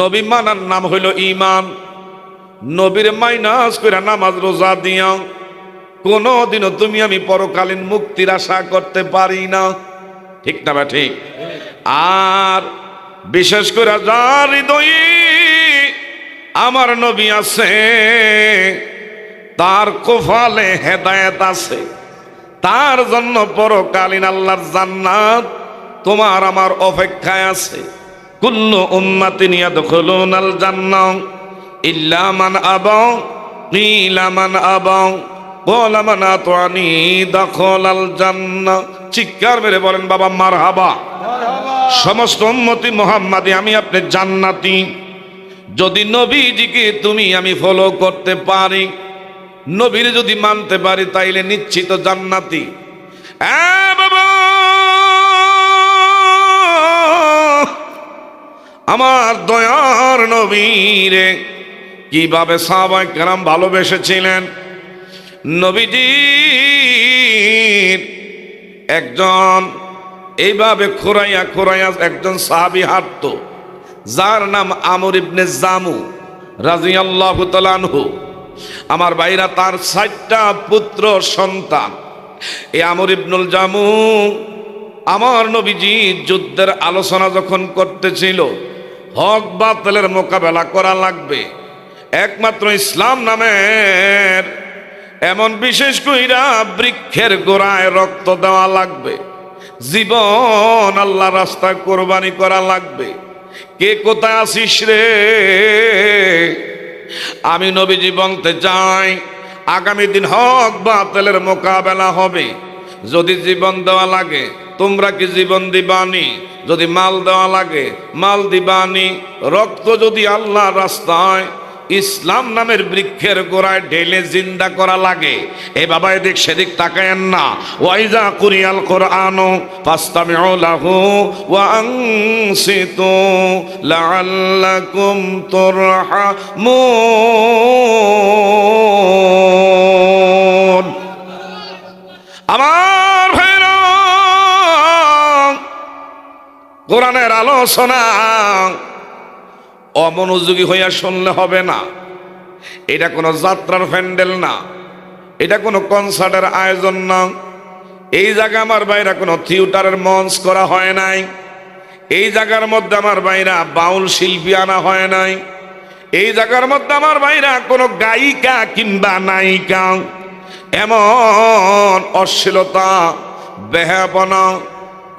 নবী মানার নাম হইল ঈমান। নবীর মাইনাস করে নামাজ রোজা দিয়া কোনদিনও তুমি আমি পরকালীন মুক্তির আশা করতে পারি না, ঠিক না বা ঠিক? আর বিশেষ করে যার হৃদয়ে আমার নবী আছে, তার কপালে হেদায়েত আছে, তার জন্য পরকালীন আল্লাহর জান্নাত তোমার আমার অপেক্ষায় আছে। কুল্লু উম্মাতিন ইয়াদখুলুনাল জান্নাহ ইল্লা মান আবা কিলা মান আবা ক্বালা মান আতানি দাখালাল জান্নাহ। চিৎকার মেরে বলেন বাবা মারহাবা। সমস্ত উম্মতি মুহাম্মাদি আমি আপনি জান্নাতি যদি নবীজিকে তুমি আমি ফলো করতে পারি, নবীর যদি মানতে পারি, তাইলে নিশ্চিত জান্নাতি। বাবা আমার দয়ার নবীরে কিভাবে সাহাবায়ে কেরাম ভালোবেসেছিলেন। নবীজির একজন এইভাবে খোরাইয়া খোরাইয়া একজন সাহাবী হাঁটতো, যার নাম আমর ইবনে জামু রাদিয়াল্লাহু তাআলা আনহু। আমার ভাইরা, তার 4টা পুত্র সন্তান। এই আমর ইবনুল জামু আমার নবীজি যুদ্ধের আলোচনা যখন করতেছিল, হক বাতিলের মোকাবেলা করা লাগবে, একমাত্র ইসলাম নামের এমন বিশেষ কইরা বৃক্ষের গোড়ায় রক্ত দেওয়া লাগবে, জীবন আল্লাহ রাস্তায় কোরবানি করা লাগবে। কে কোথায় আসিস রে? আমি নবীজি বলতে চাই, আগামী দিন হক বাতিলের মোকাবেলা হবে, যদি জীবন দেওয়া লাগে তোমরা কি জীবন দিবানি? যদি মাল দেওয়া লাগে মাল দিবানি? রক্ত যদি আল্লাহ রাস্তায় ইসলাম নামের বৃক্ষের গোড়ায় ঢেলে জিন্দা করা লাগে, এ বাবা এদিক সেদিক তাকায়েন না। ওয়াইজা কুরিয়াল কোরআনু ফাসতামিউ লাহু ওয়া আনসিতু লাআল্লাকুম তুরহামুন। আমার ভাইরা, কোরআনের আলোচনা অমনোযোগী হইয়া শুনলে হবে না। এটা কোনো যাত্রার প্যান্ডেল না, এটা কোনো কনসার্টের আয়োজন না। এই জায়গা আমার ভাইরা কোনো থিয়েটারের মঞ্চ করা হয় নাই। এই জায়গার মধ্যে আমার ভাইরা বাউল শিল্পী আনা হয় নাই। এই জায়গার মধ্যে আমার ভাইরা কোনো গায়িকা কিংবা নায়িকা এমন অশ্লীলতা, বেহায়াপনা,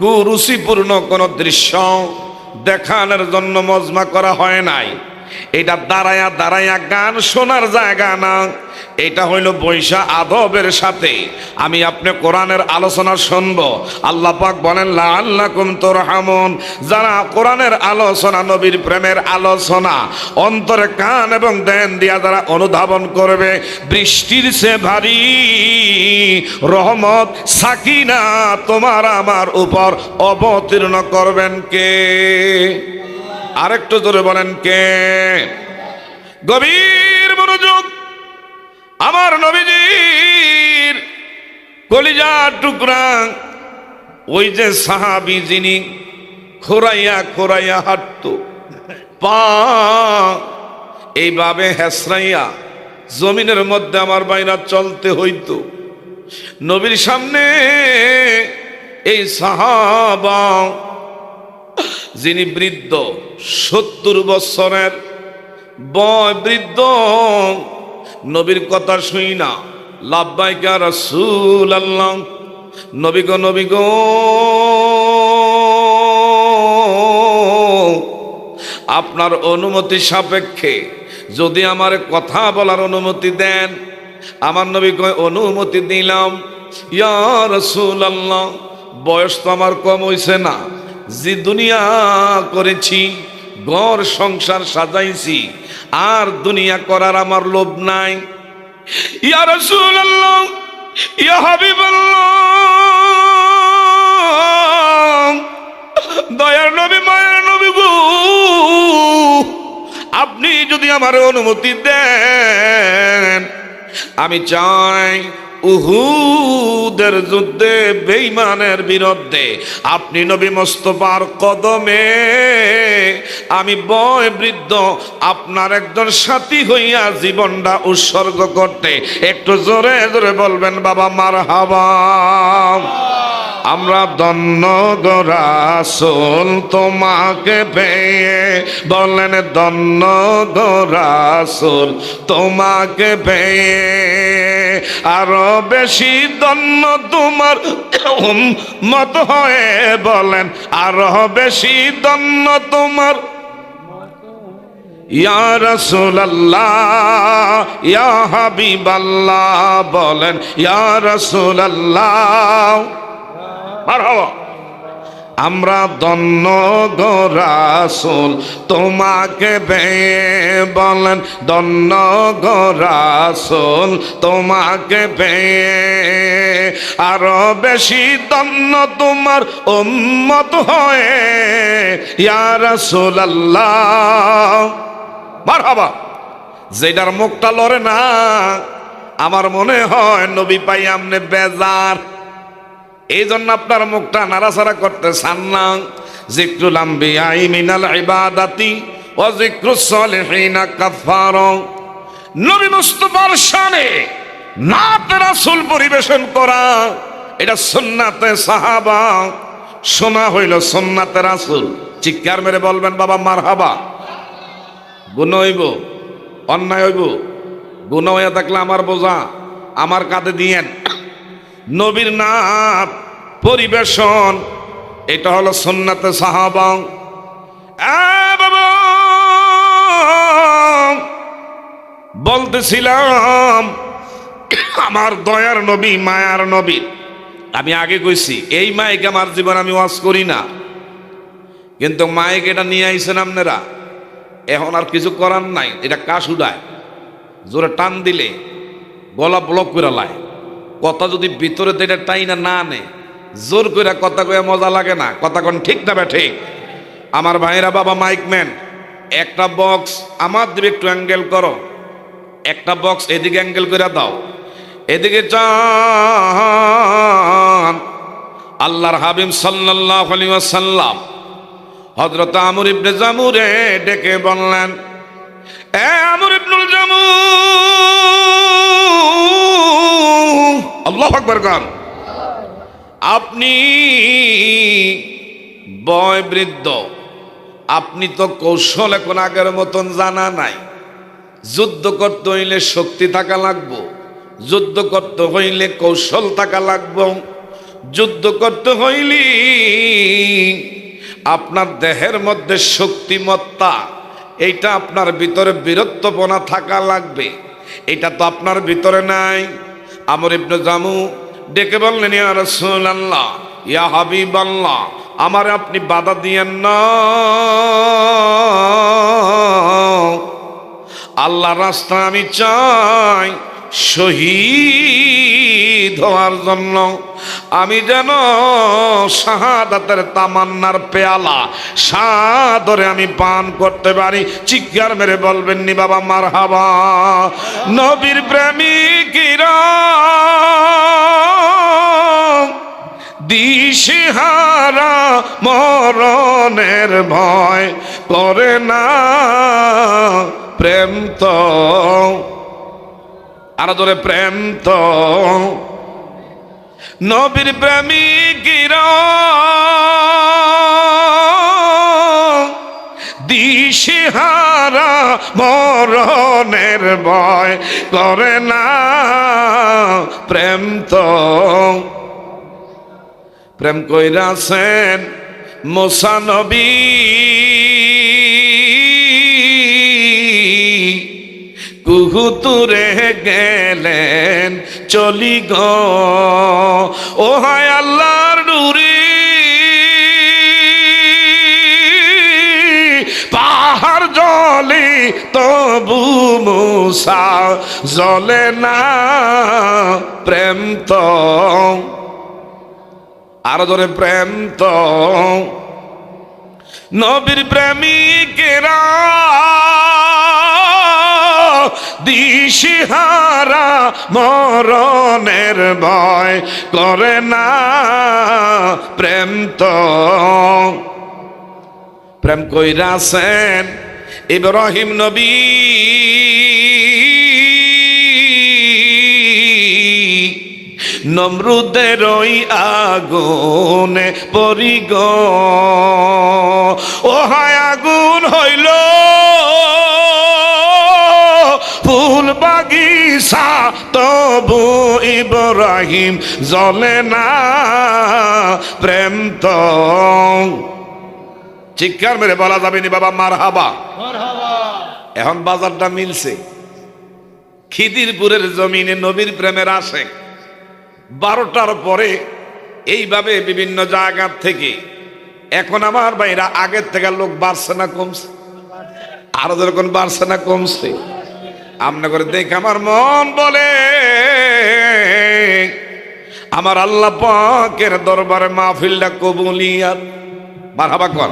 কুরুচিপূর্ণ কোনো দৃশ্য দেখানোর জন্য মজমা করা হয় নাই। এটা দাঁড়ায়া দাঁড়ায়া গান শোনার জায়গা না, এটা হইল বৈশা আদবের সাথে আমি আপনি কোরআনের আলোচনা শুনবো। আল্লাহ পাক বলেন লাআল্লাকুম তুরহামুন। যারা কোরআনের আলোচনা, নবীর প্রেমের আলোচনা অন্তরে কান এবং দেন দিয়া যারা অনুধাবন করবে, বৃষ্টির সে ভারী রহমত সাকিনা তোমার আমার উপর অবতীর্ণ করবেন কে? আরেকটু জোরে বলেন কে? গভীর মনোযোগ। আমার নবীজির কলিজার টুকরা ওই যে সাহাবী যিনি খোরাইয়া খোরাইয়া হাঁটতো, পা এইভাবে হেসরাইয়া জমিনের মধ্যে আমার বাইরা চলতে হইতো। নবীর সামনে এই সাহাবা যিনি বৃদ্ধ, 70 বছরের বয় বৃদ্ধ, নবীর কথা শুই না লাব্বাইকা রাসূলুল্লাহ, নবী গো নবী গো, আপনার অনুমতি সাপেক্ষে যদি আমার কথা বলার অনুমতি দেন। আমার নবী কয় অনুমতি দিলাম। ইয়া রাসূলুল্লাহ, বয়স তো আমার কম হইছে না, যে দুনিয়া করেছি, ঘর সংসার সাজাইছি, আর দুনিয়া করার আমার লোভ নাই। ইয়া রাসূলুল্লাহ, ইয়া হাবিবাল্লাহ, দয়ার নবী, মায়ের নবী গো, আপনি যদি আমার অনুমতি দেন, আমি চাই উহুদের যুদ্ধে বেঈমানের বিরুদ্ধে আপনি নবী মুস্তাফার কদমে আমি বয় বৃদ্ধ আপনার একজন সাথী হইয়া জীবনটা উৎসর্গ করতে, একটু জোরে জোরে বলবেন বাবা মারহাবা। আমরা ধন্য গো রাসূল তোমাকে পেয়ে, বলেন ধন্য গো রাসূল তোমাকে পেয়ে, আরো বেশি ধন্য তোমার উম্মত হয়ে, বলেন আরো বেশি ধন্য তোমার ইয়া রাসূলুল্লাহ ইয়া হাবিবাল্লাহ, বলেন ইয়া রাসূলুল্লাহ মারহাবা। আমরা ধন্য গো রাসূল তোমাকে পেয়ে, বলেন ধন্য গো রাসূল তোমাকে পেয়ে, আরো বেশি ধন্য তোমার উম্মত হয়ে ইয়া রাসূলুল্লাহ মারহাবা। যেটার মুখটা লড়ে না, আমার মনে হয় নবী পাই আমনে বেজার, এই জন্য আপনার মুখটা নাড়াচাড়া করতে চান না। যিকরুল আম্বিয়া মিনাল ইবাদাতি ওয়া যিকরুস সালিহিনা কাফারা। নবী মুস্তাফার শানে নাতে রাসূল পরিবেশন করা এটা সুন্নাতে সাহাবা, শোনা হইল সুন্নাতে রাসূল। চিৎকার মেরে বলবেন বাবা মারহাবা। গুণ হইব, অন্যায় হইব, গুণ হইয়া থাকলে আমার বোঝা আমার কাঁধে দিয়েন। নবীর নাত পরিবেশন এটা হলো সুন্নাতে সাহাবা। বাবা বলতেছিলাম আমার দয়ার নবী মায়ার নবী, আমি আগে কইছি এই মাইক আমার জীবন আমি ওয়াজ করি না, কিন্তু মাইক এটা নিয়ে আইছেন আপনারা, এখন আর কিছু করার নাই। এটা কাশ উড়ায়, জোরে টান দিলে গলা ব্লক করে লায়। কথা যদি ভিতরে এটা টাইনা না আনে, জোর করে কথা কয়ে মজা লাগে না। কথা কোন ঠিক না ঠিক? আমার ভাইরা বাবা মাইকম্যান, একটা বক্স আমার দিকে একটু অ্যাঙ্গেল করো, একটা বক্স এদিকে অ্যাঙ্গেল করে দাও, এদিকে চান। আল্লাহর হাবিব সাল্লাল্লাহু আলাইহি ওয়াসাল্লাম হযরত আমর ইবনে জামুরে ডেকে বললেন, এ আমর ইবনুল জামু, আল্লাহু আকবার গান, আপনি বয় বৃদ্ধ, আপনি তো কৌশল এখন আগের মতন জানা নাই। যুদ্ধ করতে হইলে শক্তি থাকা লাগবো, যুদ্ধ করতে হইলে কৌশল থাকা লাগবো, যুদ্ধ করতে হইলে আপনার দেহের মধ্যে শক্তিমত্তা, এইটা আপনার ভিতরে বীরত্বপনা থাকা লাগবে। এটা তো আপনার ভিতরে নাই। আমর ইবনে জামু ডেকে বললেন, ইয়া রাসূলুল্লাহ ইয়া হাবিবাল্লাহ, আমার আপনি বাধা দিয়েন না। আল্লাহর রাস্তা আমি চাই শহীদ হওয়ার জন্য, আমি যেন শাহাদাতের তামান্নার পেয়ালা সাদরে আমি পান করতে পারি। চিৎকার মেরে বলবেন নি বাবা মারহাবা। নবীর প্রেমিকরা দিশেহারা মরণের ভয় করে না, প্রেম তো আরো ধরে প্রেম তো। নবীর প্রেমিকরা দিশেহারা মরণের ভয় করে না, প্রেম তো। প্রেম কইরাছেন মুসা নবী, কুহুতুরে গেলেন চলি গো, ও হায় আল্লাহর নূরে পাহাড় জলে তবু মুসা জ্বলে না, প্রেম তো আরো ধরে প্রেম তো। নবীর প্রেমিকেরা দিশিহারা মরণের ভয় করে না প্রেম তো প্রেম কইরাছেন ইব্রাহিম নবী নমরুদের ওই আগুনে পরিগ ও হায় আগুন হইল ফুল বাগিচা তবু ইব্রাহিম জ্বলে না প্রেম তো চিৎকার মেরে বলা যাবে নি বাবা মারহাবা। এখন বাজারটা মিলছে। খিদিরপুরের জমিনে নবীর প্রেমের আশেক 12টার পরে এইভাবে বিভিন্ন জায়গা থেকে এখন আমার ভাইরা আগের থেকে লোক বাড়ছে না কমছে? আরো যেরকম বাড়ছে না কমছে? আমনা করে দেখে আমার মন বলে আমার আল্লাহ পাকের দরবারে মাহফিলটা কবুলিয়াত। মারহাবা কর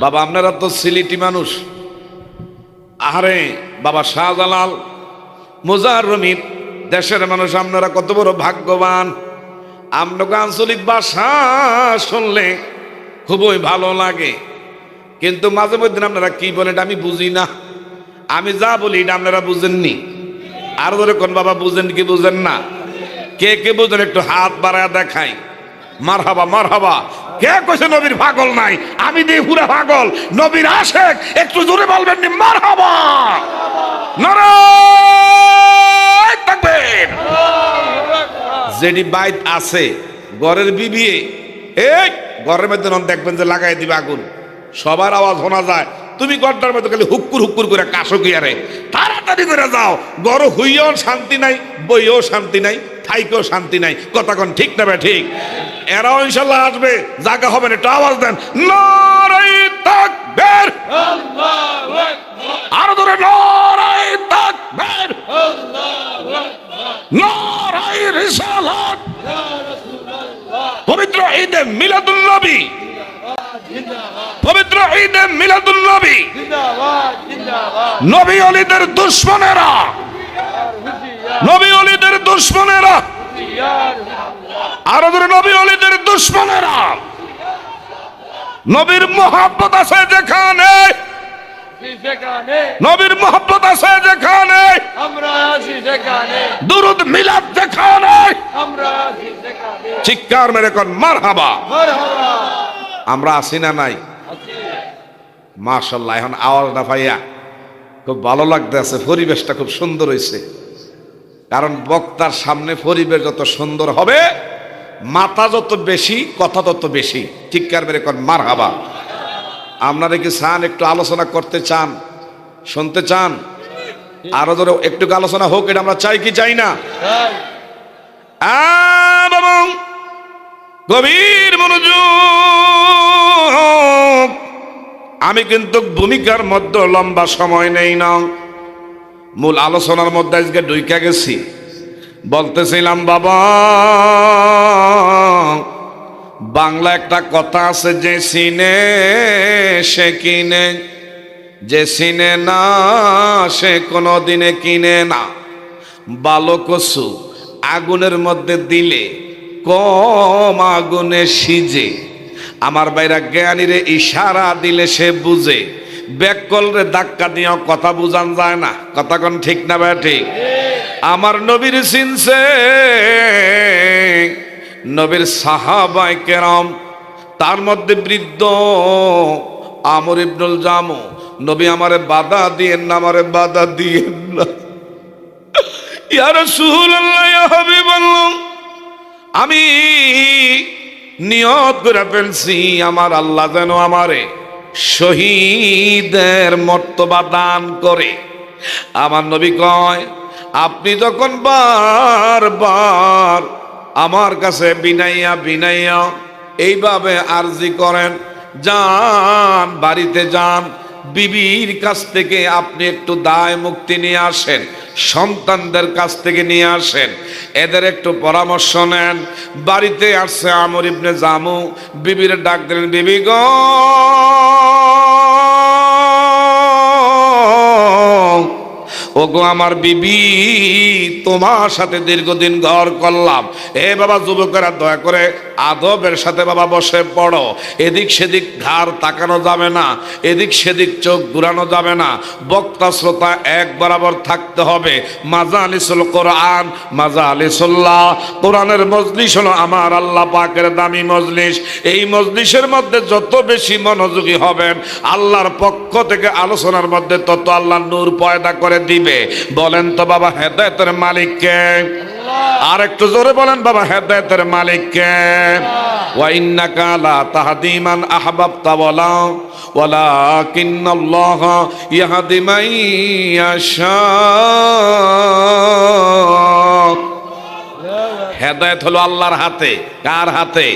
বাবা। আপনারা তো সিলেটি মানুষ। আরে বাবা শাহজালাল মুজাররমির দেশের মানুষ, আপনারা কত বড় ভাগ্যবান। আপনাকে আঞ্চলিক ভাষা শুনলে খুবই ভালো লাগে, কিন্তু মাঝে মধ্যে আপনারা কি বলেন আমি বুঝি না। আমি যা বলি এটা আপনারা বুঝেননি। আর ধরে কোন বাবা বুঝেন কি বুঝেন না? কে কে বুঝেন একটু হাত বাড়ায় দেখাই। মারহাবা মারহাবা। কে কইছে নবীর পাগল নাই? আমি দিই পুরা পাগল, নবীর আশেক। একটু জোরে বলবেন নি মারহাবা। নারায়ে তাকবীর। যেডি বাইত আছে ঘরের বিবিয়ে এই ঘরের মধ্যে দেখবেন যে লাগাই দিবে আগুন, সবার আওয়াজ শোনা যায়। তুমি ঘরটার মধ্যে খালি হুক্কুর হুক্কুর করে কাশো কি আরে তাড়াতাড়ি করে যাও। ঘর হইয়াও শান্তি নাই, বইয়েও শান্তি নাই, থাইকেও শান্তি নাই। কথা কোন ঠিক না বে ঠিক? এরাও ইনশাল্লাহ আসবে, জায়গা হবে না। একটু আওয়াজ দেন নারায়ে তাকবীর। আরো ধরে নারায়ে তাকবীর, নারায়ে রিসালাত। পবিত্র ঈদে মিলাদুন নবী, পবিত্র ঈদে মিলাদুন নবী। নবী ওলিদের দুশমনেরা, নবী ওলিদের দুশমনেরা, আরো ধরে নবী ওলিদের দুশমনেরা। নবীর মোহাব্বত আছে যেখানে, নবীর মোহাব্বত আছে যেখানে, আমরা আছি সেখানে। দুরুদ মিলাদ যেখানে, আমরা আছি সেখানে। চিৎকার মেরে কোন মারহাবা। মারহাবা। আমরা আছি না নাই? মাশাআল্লাহ। এখন আওয়াজটা পাইয়া খুব ভালো লাগতেছে। পরিবেশটা খুব সুন্দর হয়েছে, কারণ বক্তার সামনে পরিবেশ যত সুন্দর হবে, মাথা যত বেশি, কথা তত বেশি। চিৎকার মেরে কোন মারহাবা। আপনারা কি চান একটু আলোচনা করতে চান, শুনতে চান? আরো ধরে একটু আলোচনা হোক, এটা আমরা চাই কি চাই না? গভীর মনোযোগ। আমি কিন্তু ভূমিকার মধ্যে লম্বা সময় নেই না, মূল আলোচনার মধ্যে আজকে ঢুইকা গেছি। বলতেছিলাম বাবা, বাংলা একটা কথা আছে, যে চিনে সে কিনে, যে চিনে না সে কোনো দিনে কিনে না। বালো কচু আগুনের মধ্যে দিলে কম আগুনে সিজে। আমার বাইরা জ্ঞানীরে ইশারা দিলে সে বুঝে। ব্যাককলরে ধাক্কা দিয়েও কথা বুঝান যায় না। কথা কোন ঠিক না ভাই ঠিক? আমার নবীর চিনছে নবীর সাহাবায়ে কেরাম, তার মধ্যে বৃদ্ধ আমর ইবনুল জামু। নবী আমারে বাধা দিয়েন না, আমারে বাধা দিয়েন না। ইয়া রাসূলুল্লাহ, ইয়া হাবিবাল্লাহ, আমি নিয়ত করে ফেলছি আমার আল্লাহ যেন আমারে শহীদের মর্তবা দান করে। আমার নবী কয়, আপনি যখন বারবার আমার কাছে বিনাইয়া বিনাইয়া এইভাবে আরজি করেন, যান বাড়িতে যান, বিবির কাছ থেকে আপনি একটু দায় মুক্তি নিয়ে আসেন, সন্তানদের কাছ থেকে নিয়ে আসেন, এদের একটু পরামর্শ নেন। বাড়িতে আসছে আমর ইবনে জামু, বিবির ডাক দিলেন, বিবি গো, ও গো আমার বিবি তোমার সাথে দীর্ঘদিন ঘর করলাম। এ বাবা যুবকেরা দয়া করে আদবের সাথে বাবা বসে পড়ো। এদিক সেদিক ঘাড় তাকানো যাবে না, এদিক সেদিক চোখ ঘুরানো যাবে না। বক্তা শ্রোতা এক বরাবর থাকতে হবে। মাজালিসুল কোরআন, মাজালিসুল্লাহ, কোরআনের মজলিস হলো আমার আল্লাহ পাকের দামি মজলিস। এই মজলিসের মধ্যে যত বেশি মনোযোগী হবেন, আল্লাহর পক্ষ থেকে আলোচনার মধ্যে তত আল্লাহ নূর পয়দা করে দিবে। বলেন তো বাবা হেদায়েতের মালিক কে? আর একটু জোরে বলেন বাবা হেদায়েতের মালিক কে? ওয়া ইন্নাকা লা তাহদি মান আহবাবতা ওয়ালাকিন্নাল্লাহা ইয়াহদি মান ইয়াশা। হেদায়েত হলো আল্লাহর হাতে। কার হাতে?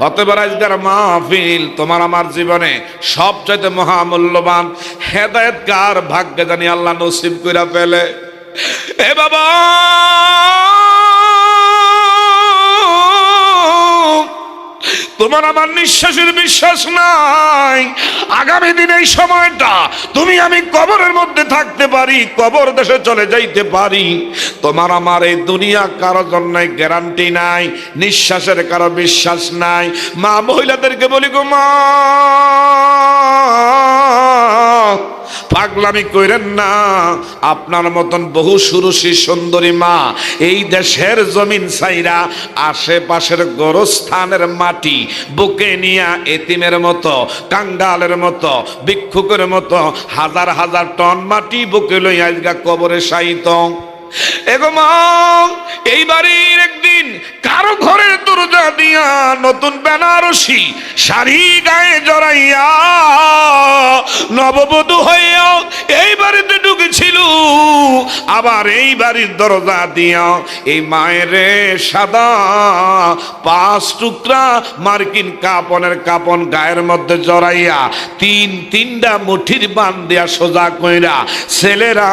হতে পারে আজকের মাহফিল তোমার আমার জীবনে সবচাইতে মহামূল্যবান। হেদায়েত কার ভাগ্যে জানি আল্লাহ নসিব কইরা ফেলে। এ বাবা তোমার আমার নিঃশ্বাসের বিশ্বাস নাই, আগামী দিনে এই সময়টা তুমি আমি কবরের মধ্যে থাকতে পারি, কবর দেশে চলে যাইতে পারি। তোমার আমার এই দুনিয়া কারো জন্য গ্যারান্টি নাই, নিঃশ্বাসের কারো বিশ্বাস নাই। মা মহিলাদেরকে বলি গো মা, পাগলামি কইরেন না। আপনার মতন বহু সুরুষী সুন্দরী মা এই দেশের জমিন ছাইরা আশেপাশের গোরস্থানের মাটি বুকে নিয়া এতিমের মতো, কাঙ্গালের মতো, ভিক্ষুকের মতো হাজার হাজার টন মাটি বুকে লইয়া আজকা কবরে শায়িত। এগো মা, এই বাড়ির একদিন কারো ঘরের দরজা দিয়া নতুন বেনারসি শাড়ি গায়ে জড়াইয়া নববধূ হইয়া এই বাড়িতে ঢুকেছিল। আবার এই বাড়ির দরজা দিয়া এই মায়ের সাদা 5 টুকরা মার্কিন কাপনের কাপন গায়ের মধ্যে জড়াইয়া তিনটা মুঠির বান দিয়া সোজা কইরা ছেলেরা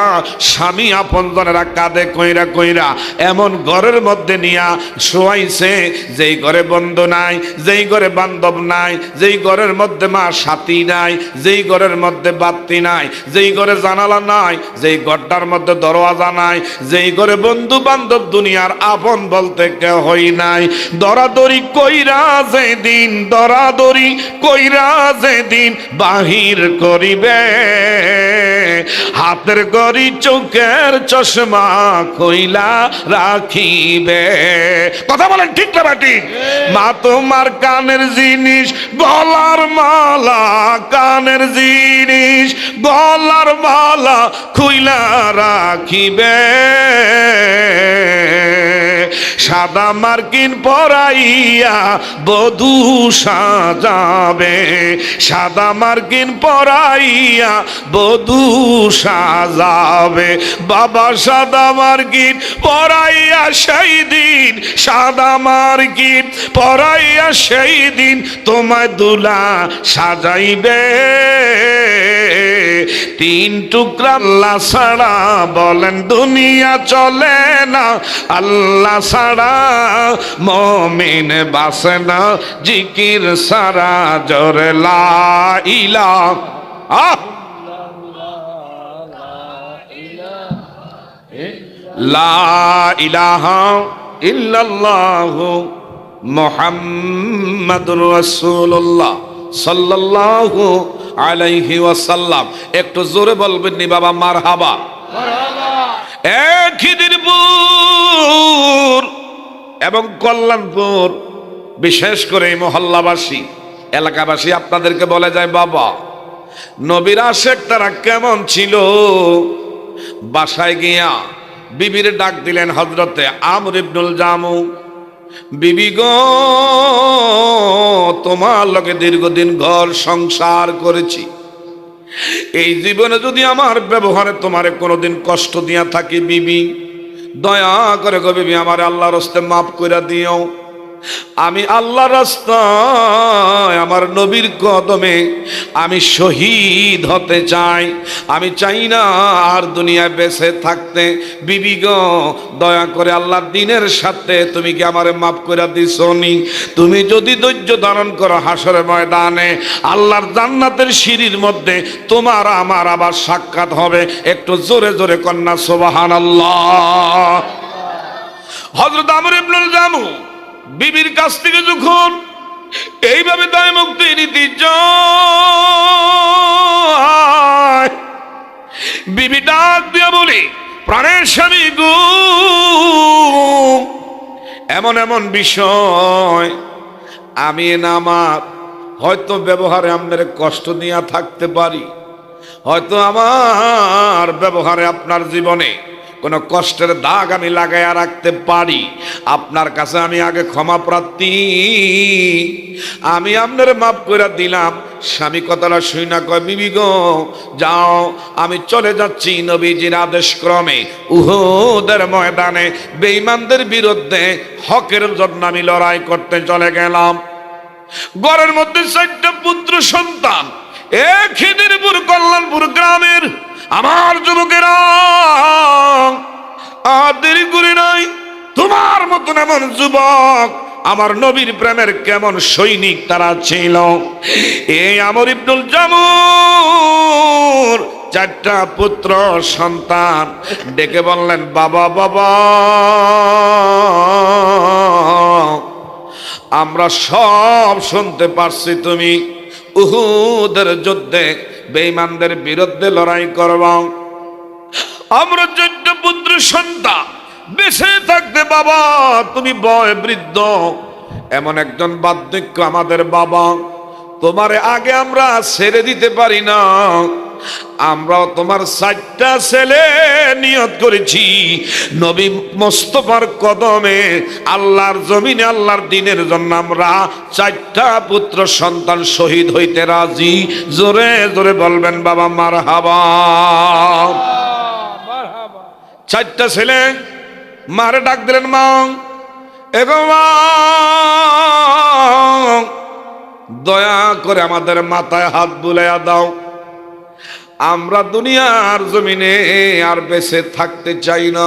স্বামী আপনজনেরা কাঁধে কইরা কইরা এমন ঘরের মধ্যে নিয়া শোয়াইছে যেই ঘরে বন্ধু নাই, যেই ঘরে বান্ধব নাই, যেই ঘরের মধ্যে মা সাথী নাই, যেই ঘরের মধ্যে বাতি নাই, যেই ঘরে জানালা নাই, যেই ঘরটার মধ্যে দরওয়াজা নাই, যেই ঘরে বন্ধু বান্ধব দুনিয়ার আপন বলতে কেহই নাই। দরাদরি কইরা যেদিন, দরাদরি কইরা যেদিন বাহির করিবে, হাতের গড়ি চোখের চশমা কইলা রাখিবে। কথা বলেন ঠিক না বাটি? মা তোমার কানের জিনিস গলার মালা, কানের জিনিস গলার মালা কইলা রাখিবে। সাদা মার্কিন পরাইয়া বধূ সাজাবে, সাদা মার্কিন পরাইয়া বধূ সাজাবে। বাবা সাদা মার্কিন পরাইয়া সেই দিন, সাদা মার্কিন পরাইয়া সেই দিন তোমায় দুলা সাজাইবে। 3 টুকরা আল্লাহ ছাড়া বলেন দুনিয়া চলে না, আল্লাহ ছাড়া মুমিন বাসে না, জিকির সারা জোরে লা ইলাহা লা ইলাহা ইল্লাল্লাহু মুহাম্মাদুর রাসূলুল্লাহ সাল্লাল্লাহু আলাইহি ওয়াসাল্লাম। একটু জোরে বলবেন নি বাবা মারহাবা? খিদিরপুর এবং কল্যাণপুর, বিশেষ করে এই মহল্লাবাসী এলাকাবাসী আপনাদেরকে বলে যায় বাবা নবীর আশেক তারা কেমন ছিল। বাসায় গিয়া বিবির ডাক দিলেন হযরতে আমর ইবনুল জামু, বিবি গো তোমার লগে দীর্ঘদিন ঘর সংসার করেছি, এই জীবনে যদি আমার ব্যবহারে তোমারে কোনোদিন কষ্ট দিয়া থাকি বিবি, দয়া করে গো বিবি আমার আল্লাহর হস্তে মাফ কইরা দিও। আমি আল্লাহর রাস্তায় আমার নবীর কদমে আমি শহীদ হতে চাই। আমি চাই না আর দুনিয়ায় বেঁচে থাকতে। বিবি গো, দয়া করে আল্লাহর দ্বীনের সাথে তুমি কি আমারে মাফ করে দিছনি? তুমি যদি ধৈর্য ধারণ করো, হাসরের ময়দানে আল্লাহর জান্নাতের সিঁড়ির মধ্যে তোমার আমার আবার সাক্ষাৎ হবে। একটু জোরে জোরে কন্যা সুবহানাল্লাহ। হযরত আমর ইবনুল জামু বিবির কাছ থেকে যখন এইভাবে দায় মুক্তি নিতে যায়, বিবি ডাক দিয়া বলি, প্রাণের স্বামী গো, এমন এমন বিষয় আমি না আমার হয়তো ব্যবহারে আপনার কষ্ট দিয়া থাকতে পারি, হয়তো আমার ব্যবহারে আপনার জীবনে কোনো কষ্টের দাগ আমি লাগাইয়া রাখতে পারি। আপনার কাছে আমি আগে ক্ষমা প্রার্থী, আমি আপনার মাফ করে দিলাম। স্বামী কথাটা শুই না কয়, বিবি গো যাও, আমি চলে যাচ্ছি নবীজির আদেশ ক্রমে উহুদের ময়দানে বেঈমানদের বিরুদ্ধে হকের জন্য আমি লড়াই করতে চলে গেলাম। ঘরের মধ্যে 4টা পুত্র সন্তান, এক খিদিরপুর কল্যাণপুর গ্রামের আমার যুবকেরা, আর দেরি করি নাই, তোমার মতন এমন যুবক আমার নবীর প্রেমের কেমন সৈনিক তারা ছিল। এই আমর ইবনুল জামুর 4টা পুত্র সন্তান ডেকে বললেন, বাবা বাবা, আমরা সব শুনতে পারছি তুমি উহুদের যুদ্ধে বেঈমানদের বিরুদ্ধে লড়াই করবা। আমরা 4টা পুত্র সন্তান বেঁচে থাকতে বাবা তুমি বয় বৃদ্ধ, এমন একজন বার্ধক্য আমাদের বাবা, তোমারে আগে আমরা ছেড়ে দিতে পারি না। আমরাও তোমার 4টা ছেলে নিয়ত করেছি নবী মোস্তফার কদমে আল্লাহর জমিনে আল্লাহর দ্বীনের জন্য আমরা 4টা পুত্র সন্তান শহীদ হইতে রাজি। জোরে জোরে বলবেন বাবা মারহাবা। 4টা ছেলে মারে ডাক দিলেন, মা এগো মা, দয়া করে আমাদের মাথায় হাত বুলাইয়া দাও। আমরা দুনিয়ার জমিনে আর বেঁচে থাকতে চাই না।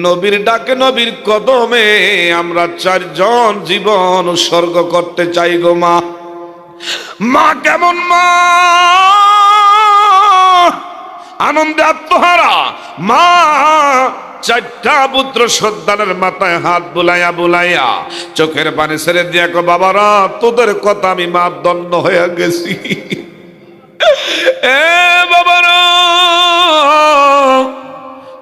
নবীর ডাকে নবীর কদমে আমরা 4 জন জীবন উৎসর্গ করতে চাই গো মা। মা কেমন মা, আনন্দে আত্মহারা মা 4টা পুত্র সন্তানের মাথায় হাত বুলাইয়া বুলাইয়া চোখের পানি ছেড়ে দিয়া কো, বাবারা তোদের কথা আমি মা দণ্ড হয়ে গেছি। এ বাবারা,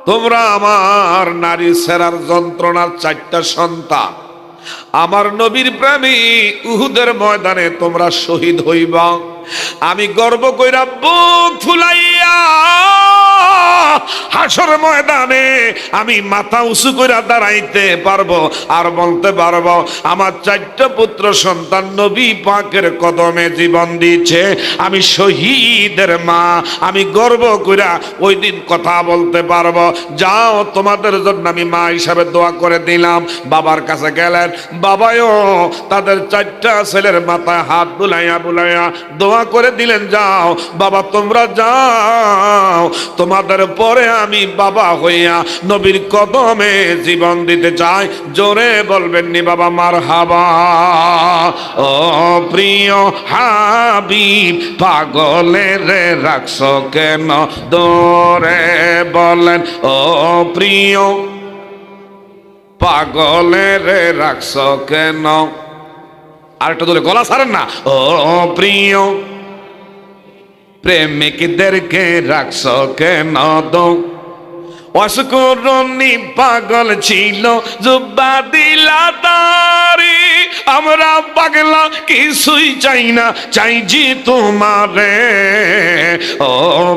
তোমরা আমার নারী ছেড়ার যন্ত্রণার 4টা সন্তান আমার নবীর প্রেমী উহুদের ময়দানে তোমরা শহীদ হইবা। আমি গর্ব কইরা বুক ফুলাইয়া হাসর ময়দানে আমি মাথা উঁচু করে দাঁড়াইতে পারবো আর বলতে পারবো আমার 4টা পুত্র সন্তান নবী পাকের কদমে জীবন দিয়েছে। আমি শহীদের মা, আমি গর্ব কইরা ওই দিন কথা বলতে পারবো। যাও, তোমাদের জন্য আমি মা হিসাবে দোয়া করে দিলাম। বাবার কাছে গেলেন, বাবাও তাদের 4টা ছেলের মাথায় হাত বুলাইয়া বুলাইয়া দোয়া করে দিলেন, যাও বাবা তোমরা যাও, তোমাদের পরে আমি বাবা হইয়া নবীর কদমে জীবন দিতে চাই। জোরে বলবেন নি বাবা মারহাবা। ও প্রিয় হাবিব পাগলের রাখছ কেন দরে, বলেন ও প্রিয় পাগলের রাখছ কেন। আরেকটা দূরে গলা ছাড়েন না। ও প্রিয় প্রেমিকদেরকে রাখছ কেন দো, অসকরণী পাগল ছিল জুব্বা দিলা তারি। আমরা পাগলা কিছুই চাই না, চাইছি তোমারে। ও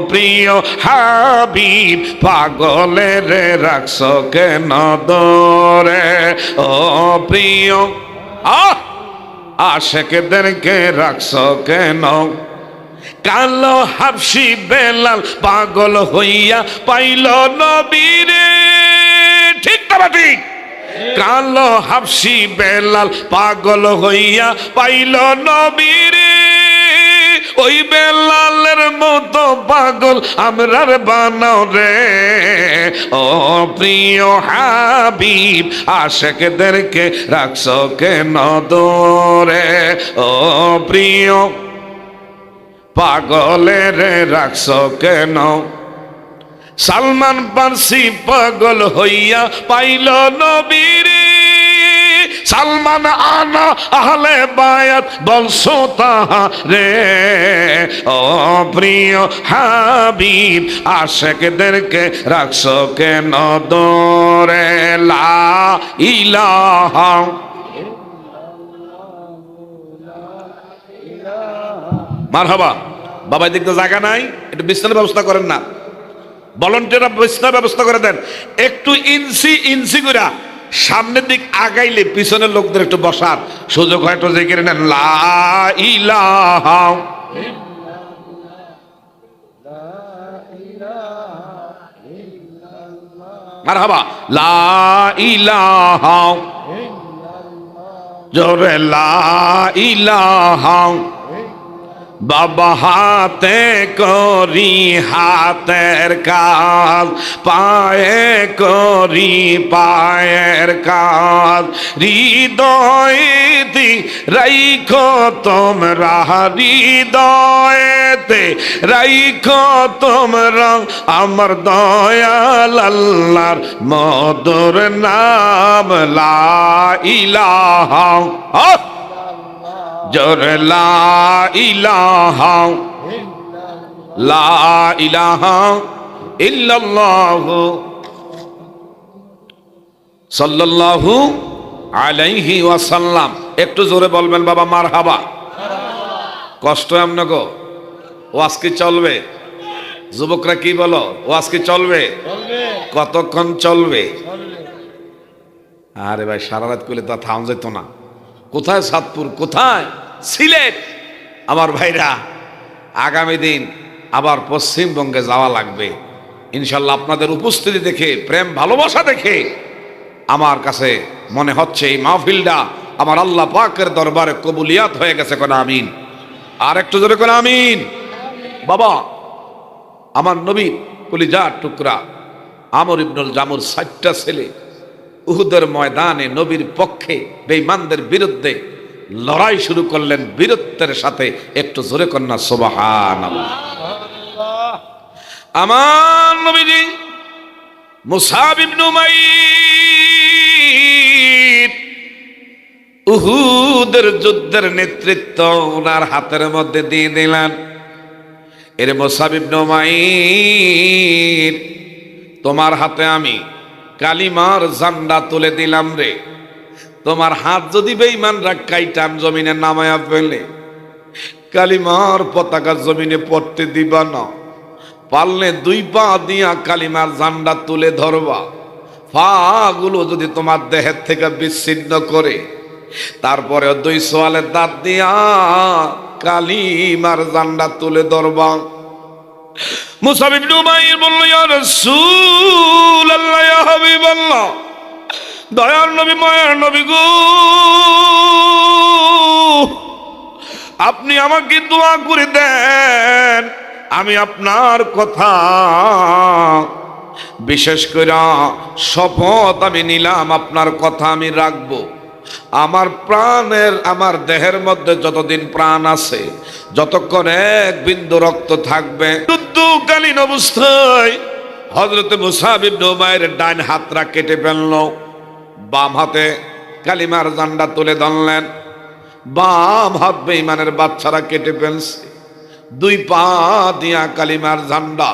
প্রিয় হাবিব পাগলের রাখছ কেন দরে। ও প্রিয় আশেকদেরকে রাখছ কেন। কালো হাবশি বেলাল পাগল হইয়া পাইল নবীরে। ঠিক না ঠিক? কালো হাবশি বেলাল পাগল হইয়া পাইল নবীরে, ওই বেলালের মতো পাগল আমরার বানাও রে। ও প্রিয় হাবিব আশেকদেরকে রাখছো কেন দূরে, ও প্রিয় পাগলের রাখছো কেন। সালমান পারসি পাগল হইয়া পাইল নবীরে, সালমান আনা আহলে বায়াত বলছো তাহারে। ও প্রিয় হাবিব আশেকদেরকে রাখছো কেন দূরে, লা ইলাহা। মারহাবা। বাবা দেখতে জায়গা নাই, একটু বিছানার ব্যবস্থা করেন না, ভলান্টিয়াররা বিছানার ব্যবস্থা করে দেন। একটু ইঞ্চি ইঞ্চি করে সামনের দিক আগাইলে পিছনের লোকদের একটু বসার সুযোগ হয়, একটু জিকির নেন লা ইলাহা। মারহাবা। লা ইলাহা, জোরে লা ইলাহা। বাবা হাতে করি হাতের কাজ, পায়ে করি পায়ের কাজ, হৃদয়েতে রাইখো তোমরা, হৃদয়েতে রাইখো তোমরা আমার দয়াল আল্লাহর মধুর নাম লা ইলাহা। জোরে লা ইলাহা, লা ইলাহা ইল্লাল্লাহু সাল্লাল্লাহু আলাইহি ওয়াসাল্লাম। একটু জোরে বলবেন বাবা মারহাবা। কষ্ট আপনাকে, ওয়াজ কি চলবে? যুবকরা কি বলো, ওয়াজ কি চলবে? কতক্ষণ চলবে? আরে ভাই সারা রাত করলে তা থাম যেত না। কোথায় সাতপুর, কোথায় সিলেট? আমার ভাইরা আগামী দিন আবার পশ্চিমবঙ্গে যাওয়া লাগবে ইনশাল্লাহ। আপনাদের উপস্থিতি দেখে, প্রেম ভালোবাসা দেখে আমার কাছে মনে হচ্ছে এই মাহফিলটা আমার আল্লাহ পাকের দরবারে কবুলিয়াত হয়ে গেছে। কোন আমিন? আর একটু জোরে কোন আমিন। বাবা আমার নবী কলিজার টুকরা আমর ইবনুল জামুর ৬০টা ছেলে উহুদের ময়দানে নবীর পক্ষে বেঈমানদের বিরুদ্ধে লড়াই শুরু করলেন বীরত্বের সাথে। একটু জোরে কন্যা সুবহানাল্লাহ। আমার নবীজি মুসাব ইবনে উমাইর উহুদের যুদ্ধের নেতৃত্ব ওনার হাতের মধ্যে দিয়ে দিলেন। এর মুসাব ইবনে উমাইর, তোমার হাতে আমি কালিমার ঝান্ডা তুলে দিলাম রে। তোমার হাত যদি বেঈমানরা কাইটান জমিনে নামায়া ফেলে, কালিমার পতাকা জমিনে পড়তে দিবা না। পারলে 2 পা দিয়া কালিমার ঝান্ডা তুলে ধরবা। পা গুলো যদি তোমার দেহের থেকে বিচ্ছিন্ন করে, তারপরে 2 সোয়ালের দাঁত দিয়া কালিমার ঝান্ডা তুলে ধরবা। মুসাব ইবনে উমাইর বলল, ইয়া রাসূলুল্লাহ, ইয়া হাবিবাল্লাহ, দয়ার নবী, মায়ার নবী গো, আপনি আমাকে দোয়া করে দেন, আমি আপনার কথা বিশেষ করে শপথ আমি নিলাম, আপনার কথা আমি রাখবো। আমার প্রাণের, আমার দেহের মধ্যে যতদিন প্রাণ আছে, যতক্ষণ এক বিন্দু রক্ত থাকবে, যুদ্ধকালীন অবস্থায় হযরত মুসাব ইবনে উমাইরের ডান হাতটা কেটে ফেলল, বাম হাতে কালিমার ঝান্ডা তুলে ধরলেন। বাম হাত বেঈমানের বাচ্চারা কেটে ফেলছে। 2 পা দিয়া কালিমার ঝান্ডা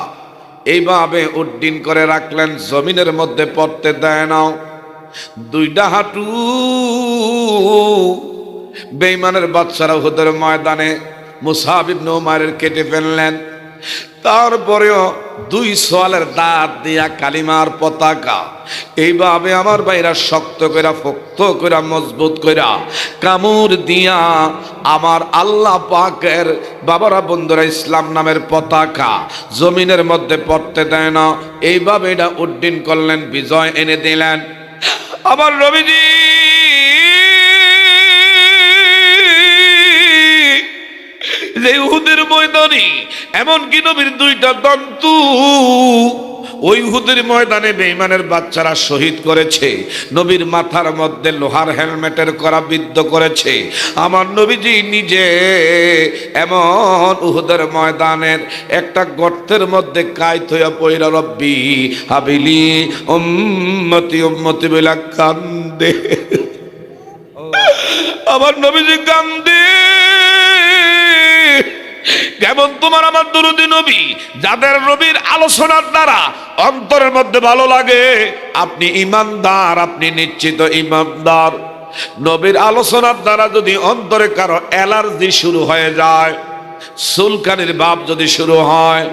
এইভাবে উড্ডীন করে রাখলেন, জমিনের মধ্যে পড়তে দেয় না। 2টা হাঁটু বেঈমানের বাচ্চারা উহুদের ময়দানে মুসাব ইবনে উমাইরের কেটে ফেললেন। তারপরেও 2 সোয়ালের দাঁত দিয়া কালিমার পতাকা এইভাবে আমার ভাইরা শক্ত কইরা, পোক্ত কইরা, মজবুত কইরা কামড় দিয়া আমার আল্লাহ পাকের বাবারা বন্ধুরা ইসলাম নামের পতাকা জমিনের মধ্যে পড়তে দেয় না। এইভাবে এটা উড্ডীন করলেন, বিজয় এনে দিলেন। আমার নবীজি যে উহুদের ময়দানে এমনকি নবীর দুইটা দন্তু ওই উহুদের ময়দানে বেঈমানের বাচ্চারা শহীদ করেছে, নবীর মাথার মধ্যে লোহার হেলমেটের করা বিদ্ধ করেছে। আমার নবীজি নিজে এমন উহুদের ময়দানের একটা গর্তের মধ্যে কায়ত হইয়া পইরা রব্বি হাবিলি উম্মতি উম্মতি বলে কান্দে। আমার নবীজি কান্দে। কেমন তোমার আমার দুরূদী নবী, যাদের নবীর আলোচনার দ্বারা অন্তরের মধ্যে ভালো লাগে, আপনি ইমানদার, আপনি নিশ্চিত ইমানদার। নবীর আলোচনার দ্বারা যদি অন্তরে কারো অ্যালার্জি শুরু হয়ে যায়, সুলকানির ভাব যদি শুরু হয়,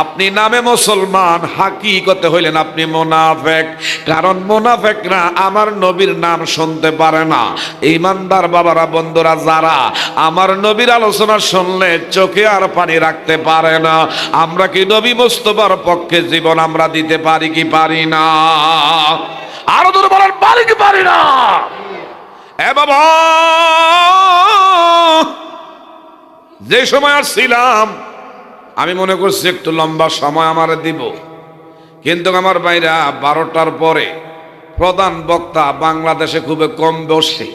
আপনি নামে মুসলমান, হাকিকতে হইলেন আপনি মুনাফেক। কারণ মুনাফেকরা আমার নবীর নাম শুনতে পারে না। ইমানদার বাবারা, বন্ধুরা, যারা আমার নবীর আলোচনা শুনলে চোখে আর পানি রাখতে পারে না, আমরা কি নবী মুস্তাফার পক্ষে জীবন আমরা দিতে পারি কি পারি না? আরো দূর বলেন, পারি কি পারি না? এ বাবা, যে সময় আসছিলাম আমি মনে করছি একটু লম্বা সময় আমার দিব, কিন্তু আমার ভাইরা 12টার পরে প্রধান বক্তা বাংলাদেশে খুবই কম বসে,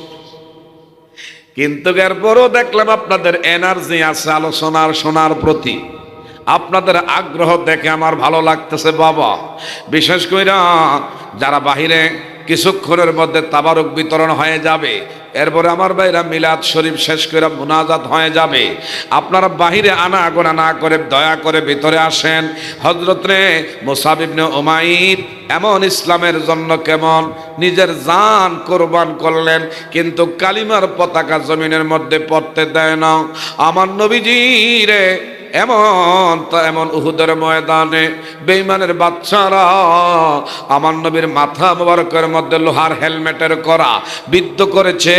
কিন্তু এরপরও দেখলাম আপনাদের এনার্জি আছে আলোচনার শোনার প্রতি, আপনাদের আগ্রহ দেখে আমার ভালো লাগতেছে বাবা। বিশেষ করে যারা বাহিরে কিছুক্ষণের মধ্যে তাবারক বিতরণ হয়ে যাবে, এরপরে আমার ভাইরা মিলাদ শরীফ শেষ করে মুনাজাত হয়ে যাবে, আপনারা বাহিরে আনাগোনা না করে দয়া করে ভিতরে আসেন। হযরত মুসাব ইবনে উমাইর এমন ইসলামের জন্য কেমন নিজের জান কোরবান করলেন, কিন্তু কালিমার পতাকা জমিনের মধ্যে পড়তে দেয় না। আমার নবীজি রে এমন উহুদের ময়দানে বেঈমানের বাচ্চারা আমার নবীর মাথা মোবারকের মধ্যে লোহার হেলমেটের করা বিদ্ধ করেছে।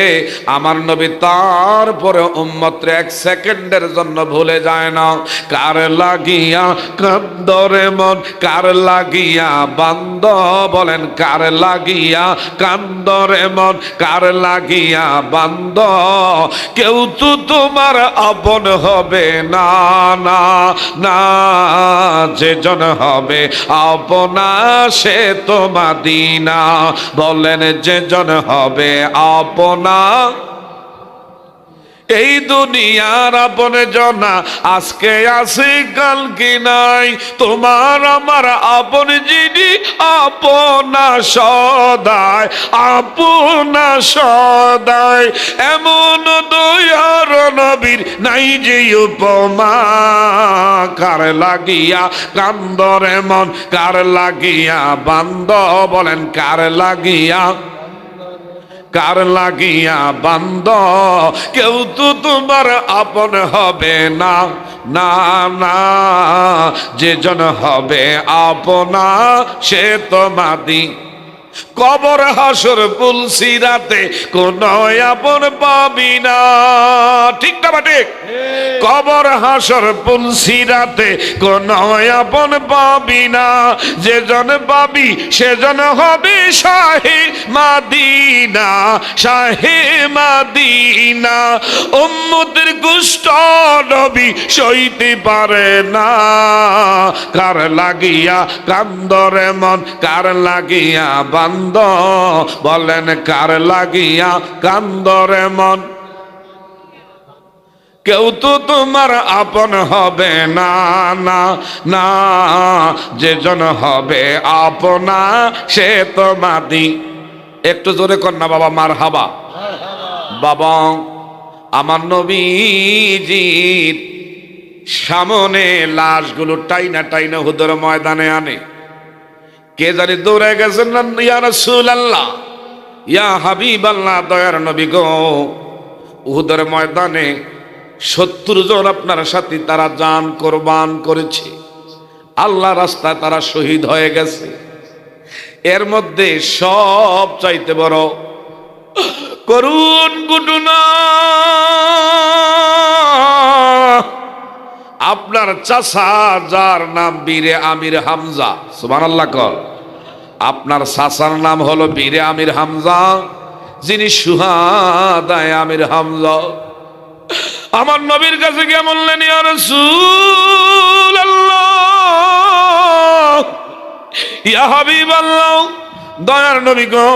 আমার নবী তারপরে উম্মতরে 1 সেকেন্ডের জন্য ভুলে যায় না। কার লাগিয়া কান্দরে মন, কার লাগিয়া বান্দ, বলেন কার লাগিয়া কান্দরে মন, কার লাগিয়া বান্দ, কেউ তো তোমার আপন হবে না, না না, যেজন হবে আপনা সে তো মদিনা, বলেন যেজন হবে আপনা। এই দুনিয়ার আপন জনা আজকে আসি কাল কি নাই, তোমার আমার আপন যিনি আপনা সদায়, আপনা সদায়, এমন দয়ার নবীর নাই যে উপমা। কার লাগিয়া কান্দরে মন, কার লাগিয়া বান্দ, বলেন কার লাগিয়া, কার লাগিয়া বান্দ, কেউ তো তোমার আপন হবে না, না না, যেজন হবে আপনা সে তো মাদি। কবর হাসর পুলসিরাতে কোন আপন পাবি না, ঠিক না ঠিক? কবর হাসর পুলসিরাতে কোন আপন পাবি না, যেজন পাবি সেজন হবে শাহে মাদিনা, শাহে মাদিনা। উম্মতের কুষ্ঠ নবী সইতে পারে না। কার লাগিয়া কান্দরে মন, কার লাগিয়া বান্দ, বলেন কার লাগিয়া কান্দরে মন, কেউ তো তোমার আপন হবে না, না না, যেজন হবে আপনা সে তো মাদি। একটু জোরে কর না বাবা, মারহাবা। বাবা, আমার নবীজির সামনে লাশগুলো টাইনা টাইনা হুদর ময়দানে আনে। কে জানি দৌড়ে গেছেন না, ইয়া রাসূলুল্লাহ, ইয়া হাবিবাল্লাহ, দয়ার নবী গো, উহুদের ময়দানে 70 জন আপনার সাথী তারা জান কোরবান করেছে, আল্লাহ রাস্তায় তারা শহীদ হয়ে গেছে। এর মধ্যে সব চাইতে বড় করুণ ঘটনা, আপনার চাচা যার নাম বীরে আমির হামজা, সুবহানাল্লাহ কর, আপনার চাচার নাম হলো বীরে আমির হামজা, যিনি শুহাদায়ে আমির হামজা। আমার নবীর কাছে গিয়ে বললেন, ইয়া রাসূলুল্লাহ, ইয়া হাবিবাল্লাহ, দয়ার নবী গো,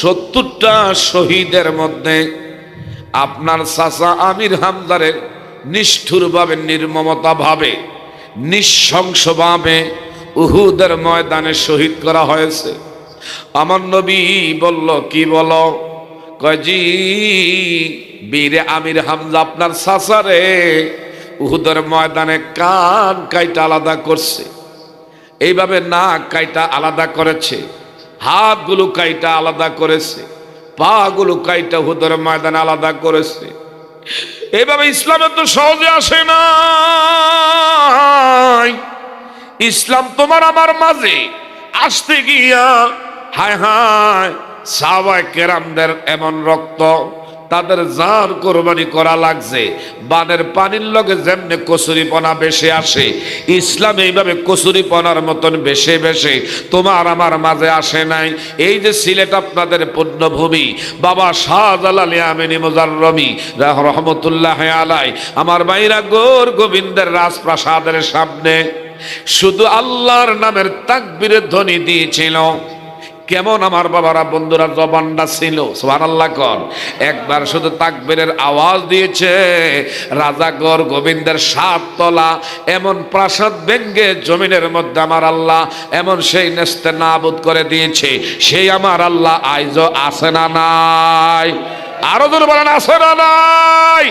70টা শহীদের মধ্যে আপনার চাচা আমির হামজারে নিষ্ঠুরভাবে, নির্মমতা ভাবে, নৃশংসভাবে উহুদের ময়দানে শহীদ করা হয়েছে। আমার নবী বলল, কি বলো? কয়, জি, বীরে আমির হামজা আপনার চাচারে উহুদের ময়দানে কান কাইটা আলাদা করছে, এইভাবে নাক কাইটা আলাদা করেছে, হাতগুলো কাইটা আলাদা করেছে, পা গুলো কাইটা উহুদের ময়দানে আলাদা করেছে। এইভাবে ইসলামে তো সহজে আসে না। ইসলাম তোমার আমার মাঝে আসতে গিয়া হায় হায় সাহাবায়ে কেরামদের এমন রক্ত, তাদের জান কোরবানি করা লাগছে। বানের পানির লগে যেমনে কচুরিপনা বেশে আসে, ইসলাম এইভাবে কচুরিপনার মতন বেশে বেশে তোমার আমার মাঝে আসে নাই। এই যে সিলেট আপনাদের পুণ্যভূমি, বাবা শাহজালাল আমিনী মুজাররমি রহমতুল্লাহ আলাই, আমার ভাইরা গোর গোবিন্দের রাজপ্রাসাদের সামনে শুধু আল্লাহর নামের তাকবীরের ধ্বনি দিয়েছিল। কেমন আমার বাবারা বন্ধুরা জবানটা ছিল, সুবহানাল্লাহ কোন। একবার শুধু তাকবীরের আওয়াজ দিয়েছে, রাজাগর গোবিন্দের 7 তলা এমন প্রাসাদ ভেঙ্গে জমিনের মধ্যে আমার আল্লাহ এমন সেই নেস্তে নাবুদ করে দিয়েছে। সেই আমার আল্লাহ আইজও আছে না নাই? আরো জোরে বলেন, আছে না নাই?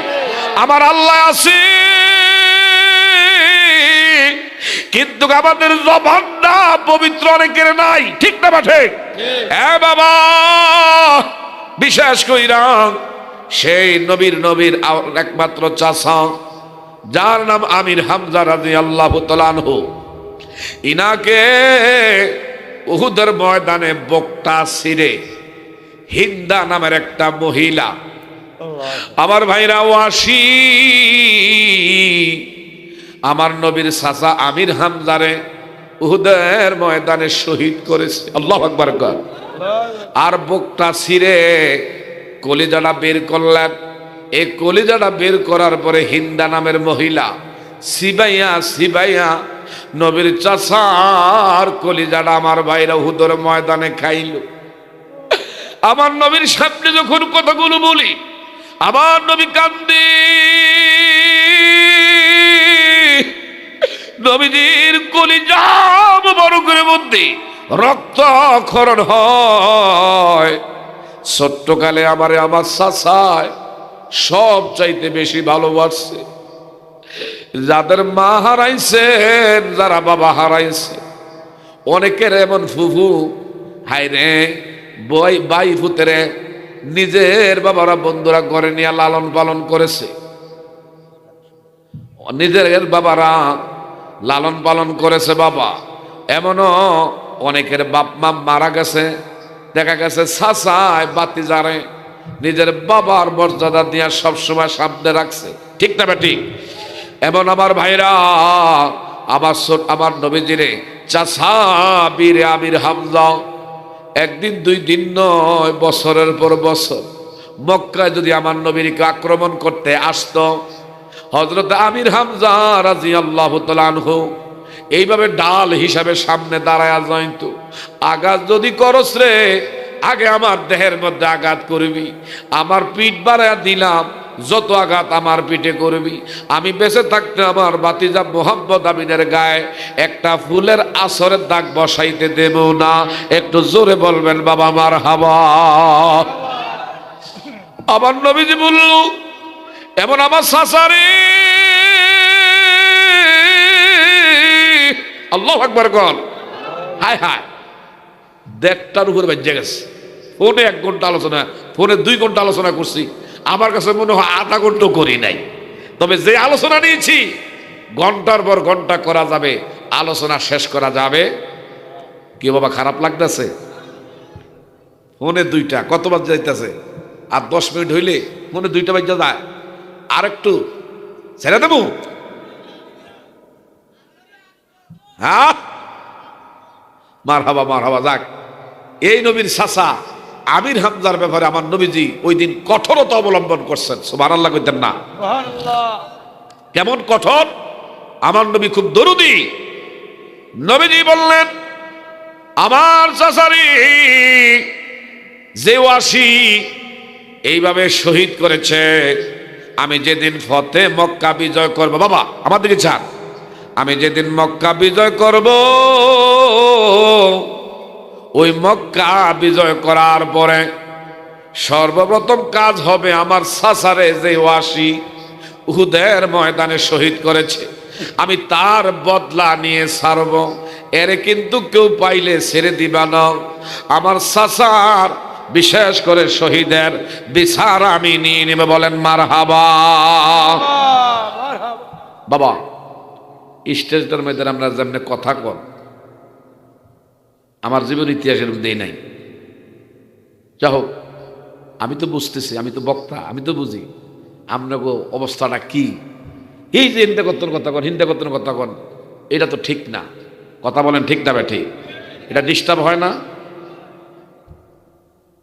আমার আল্লাহ আছে, কিন্তু আমাদের জবানটা পবিত্র অনেকের নাই, ঠিক না ঠিক? হ্যাঁ বাবা, বিশেষ কইরা সেই নবীর একমাত্র চাচা, যার নাম আমির হামজা রাদিয়াল্লাহু তাআলা আনহু, ইনাকে উহুদের ময়দানে বকটা ছিঁড়ে হিন্দা নামের একটা মহিলা, আমার ভাইরা ওয়াসি, আমার নবীর চাচা আমির হামজারে উহুদের ময়দানে শহীদ করেছে। আল্লাহু আকবার। আর বুকটা ছিঁড়ে কলিজাটা বের করলেন। এই কলিজাটা বের করার পরে হিন্দা নামের মহিলা সিবাইয়া নবীর চাচার কলিজাটা আমার ভাইরা উহুদের ময়দানে খাইল। আমার নবীর সামনে যখন কথাগুলো বলি, আমার নবী কান্দে। নবীজির কলিজা মুবারকের মধ্যে রক্ত ক্ষরণ হয়। ছোট্টকালে আমার চাচায় সব চাইতে বেশি ভালোবাসছে। যাদের মা হারাইছেন, যারা বাবা হারাইছে, অনেকের এমন ফুফু হাই রে বাই ফুতেরে নিজের বাবারা বন্ধুরা ঘরে নিয়ে লালন পালন করেছে, নিজের বাবারা লালন পালন করেছে বাবা। এমনও অনেকের বাপ মা মারা গেছে, দেখা গেছে চাচায় বাতি জারে নিজের বাবার মর্যাদা দিয়া সবসময় সামনে রাখছে, ঠিক না ঠিক? এমন আমার ভাইরা আমার নবীজিরে চাচা বীরে আমির হামজা একদিন 2 দিন নয়, বছরের পর বছর মক্কায় যদি আমার নবীকে আক্রমণ করতে আসতো, হযরত আমির হামজা রাদিয়াল্লাহু তাআলা আনহু এইভাবে ডাল হিসাবে সামনে দাঁড়ায়া যাইতো। আঘাত যদি করস রে, আগে আমার দেহের মধ্যে আঘাত করবি, আমার পিঠ বাড়ায়া দিলাম, যত আঘাত আমার পিঠে করবি, আমি বেঁচে থাকতে আমার ভাতিজা মোহাম্মদ আমিনের গায়ে একটা ফুলের আসরের দাগ বসাইতে দেব না। একটু জোরে বলবেন বাবা মারহাবা। আমার নবীজি বলল, এমন আমার চাচারে, আল্লাহু আকবার কর, হায় হায় 1.5টার উপরে বেজে গেছে। ফোনে 1 ঘন্টা আলোচনা, ফোনে 2 ঘন্টা আলোচনা করছি, আমার কাছে মনে হয় আধা ঘন্টা করি নাই। তবে যে আলোচনা নিয়েছি ঘন্টার পর ঘন্টা করা যাবে, আলোচনা শেষ করা যাবে। কি বাবা খারাপ লাগতেছে? ফোনে 2টা কত বাজ যাইতেছে, আর 10 মিনিট হইলে মনে 2টা বাজে যায়। আর একটু ছেড়ে দেবো? হ্যাঁ, মারহাবা যাক। এই নবীর চাচা আমির হামজার ব্যাপারে আমার নবীজি ওই দিন কঠোরতা অবলম্বন করছেন। সুবহানাল্লাহ কইতেন না? কেমন কঠোর! আমার নবী খুব দরুদি। নবীজি বললেন, আমার চাচারি যে ওয়াসি এইভাবে শহীদ করেছে, আমি যেদিন ফতে মক্কা বিজয় করব, বাবা আমার দিকে চান, আমি যেদিন মক্কা বিজয় করব, ওই মক্কা বিজয় করার পরে সর্বপ্রথম কাজ হবে আমার চাচারে যে ওয়াসি উহুদের ময়দানে শহীদ করেছে, আমি তার বদলা নিয়ে ছাড়ব। এরে কিন্তু কেউ পাইলে ছেড়ে দিবা না। আমার চাচার বিশেষ করে শহীদের বিচার আমি নিয়ে নেবে। বলেন মারহাবা। বাবা স্টেজটার মধ্যে আমরা যেমনি কথা কর, আমার জীবন ইতিহাসের মধ্যে নাই। যা হোক, আমি তো বুঝতেছি, আমি তো বক্তা, আমি তো বুঝি আপনাকে অবস্থাটা কি। এই যে হিন্দা কত্তর কথা কন, হিন্দা কত্তর কথা কন, এটা তো ঠিক না। কথা বলেন ঠিক না ঠিক? এটা ডিস্টার্ব হয় না?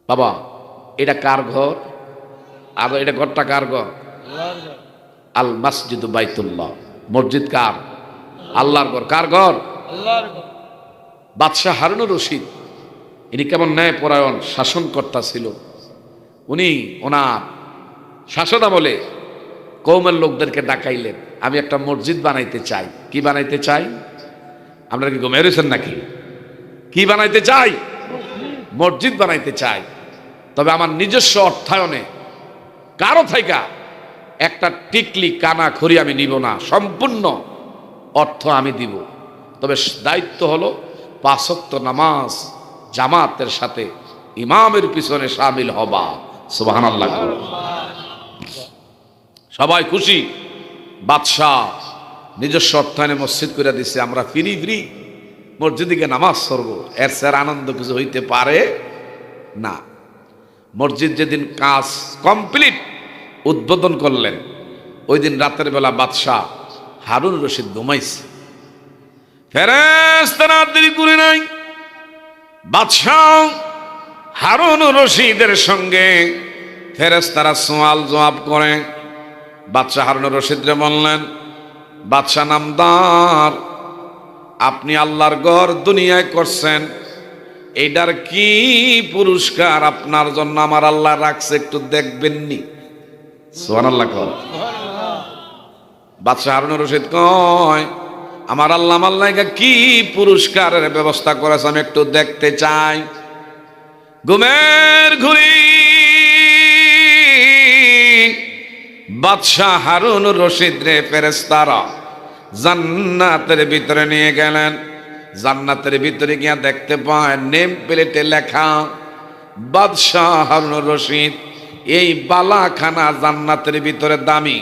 বাবা এটা কার ঘর? আর এটা ঘরটা কার ঘর? আল মসজিদ বাইতুল্লাহ। মসজিদ কার? আল্লাহর ঘর। কার ঘর? আল্লাহর ঘর। বাদশাহ হারুনুর রশিদ ইনি কেমন ন্যায়পরায়ণ শাসনকর্তা ছিল। উনি ওনার শাসন আমলে কওমের লোকদেরকে ডাকাইলেন, আমি একটা মসজিদ বানাইতে চাই। কি বানাইতে চাই? আপনারা কি ঘুমিয়ে রয়েছেন নাকি? কি বানাইতে চাই? মসজিদ বানাইতে চাই। তবে আমার নিজস্ব অর্থায়নে কারো থাইকা একটা টিকলি কানা খড়ি আমি নিব না, সম্পূর্ণ অর্থ আমি দিব। তবে দায়িত্ব হলো 5 ওয়াক্ত নামাজ জামাতের সাথে ইমামের পিছনে শামিল হবা। সুবহানাল্লাহ। সবাই খুশি। বাদশাহ নিজস্ব অর্থায়নে মসজিদ করে দিছে। আমরা ফ্রি মসজিদে গিয়ে নামাজ পড়ব, এর স্যার আনন্দ কিছু হইতে পারে না। মসজিদ যেদিন কাজ কমপ্লিট উদ্বোধন করলেন, ওই দিন রাতের বেলা বাদশাহ হারুন রশিদ ঘুমাইছে। ফেরেশতারা দেরি করে নাই। বাদশাহ হারুন রশিদের সঙ্গে ফেরেশতারা সওয়াল জবাব করে। বাদশাহ হারুন রশিদরে বললেন, বাদশাহ নামদার, আপনি আল্লাহর ঘর দুনিয়ায় করছেন, এইটার কি পুরস্কার আপনার জন্য আমার আল্লাহ রাখছে একটু দেখবেননি? সুবহানাল্লাহ কর। বাদশাহ হারুন রশিদ কয়, আমার আল্লাহ মাল্লাইকা কি পুরস্কারের ব্যবস্থা করেছে আমি একটু দেখতে চাই। ঘুমের ঘুরি বাদশাহ হারুন রশিদ রে ফেরেশতারা জান্নাতের ভিতরে নিয়ে গেলেন। জান্নাতের ভিতরে গিয়া দেখতে পায় নেম প্লেটে লেখা বাদশাহ হারুন রশিদ। এই বালাখানা জান্নাতের ভিতরে দামি।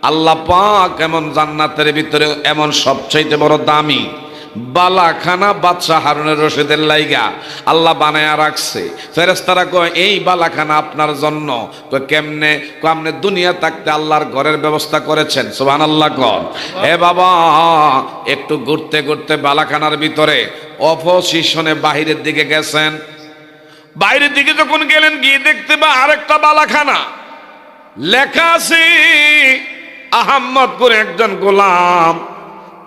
আল্লাহ পাক এমন জান্নাতের ভিতরে এমন সবচাইতে বড় দামি বালাখানা বাদশাহ হারুনের রশিদের লাইগা আল্লাহ বানায়া রাখছে। ফেরেশতারা কয়, এই বালাখানা আপনার জন্য। কয় কেমনে? কয় আপনি দুনিয়া থাকতে আল্লাহর ঘরের ব্যবস্থা করেছেন। সুবহানাল্লাহ কর। এ বাবা একটু ঘুরতে ঘুরতে বালাখানার ভিতরে অপোজিশনে বাহিরের দিকে গেছেন। বাইরের দিকে যখন গেলেন, গিয়ে দেখতে বা আরেকটা বালাখানা লেখা আছে আহম্মদপুর একজন গোলাম,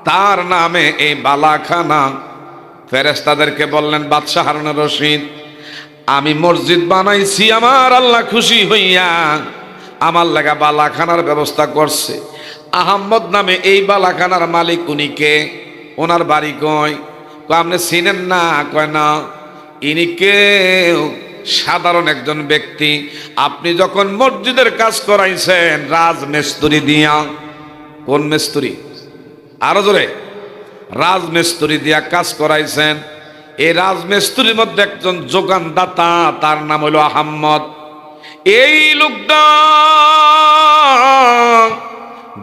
তার নামে এই বালাখানা। ফেরেশতাদেরকে বললেন, বাদশাহ হারুন রশিদ, আমি মসজিদ বানাইছি, আমার আল্লাহ খুশি হইয়া আমার লাগা বালাখানার ব্যবস্থা করছে। আহম্মদ নামে এই বালাখানার মালিক উনি কে? ওনার বাড়ি কয়? আপনি চিনেন না? কয় না। ইনি কেউ সাধারণ একজন ব্যক্তি। আপনি যখন মসজিদের কাজ করাইছেন রাজমিস্ত্রি দিয়া, কোন মিস্ত্রি? আরো জোরে, রাজমিস্ত্রি দিয়া কাজ করাইছেন। এই রাজমিস্ত্রির মধ্যে একজন যোগানদাতা, তার নাম হলো আহম্মদ। এই লোকটা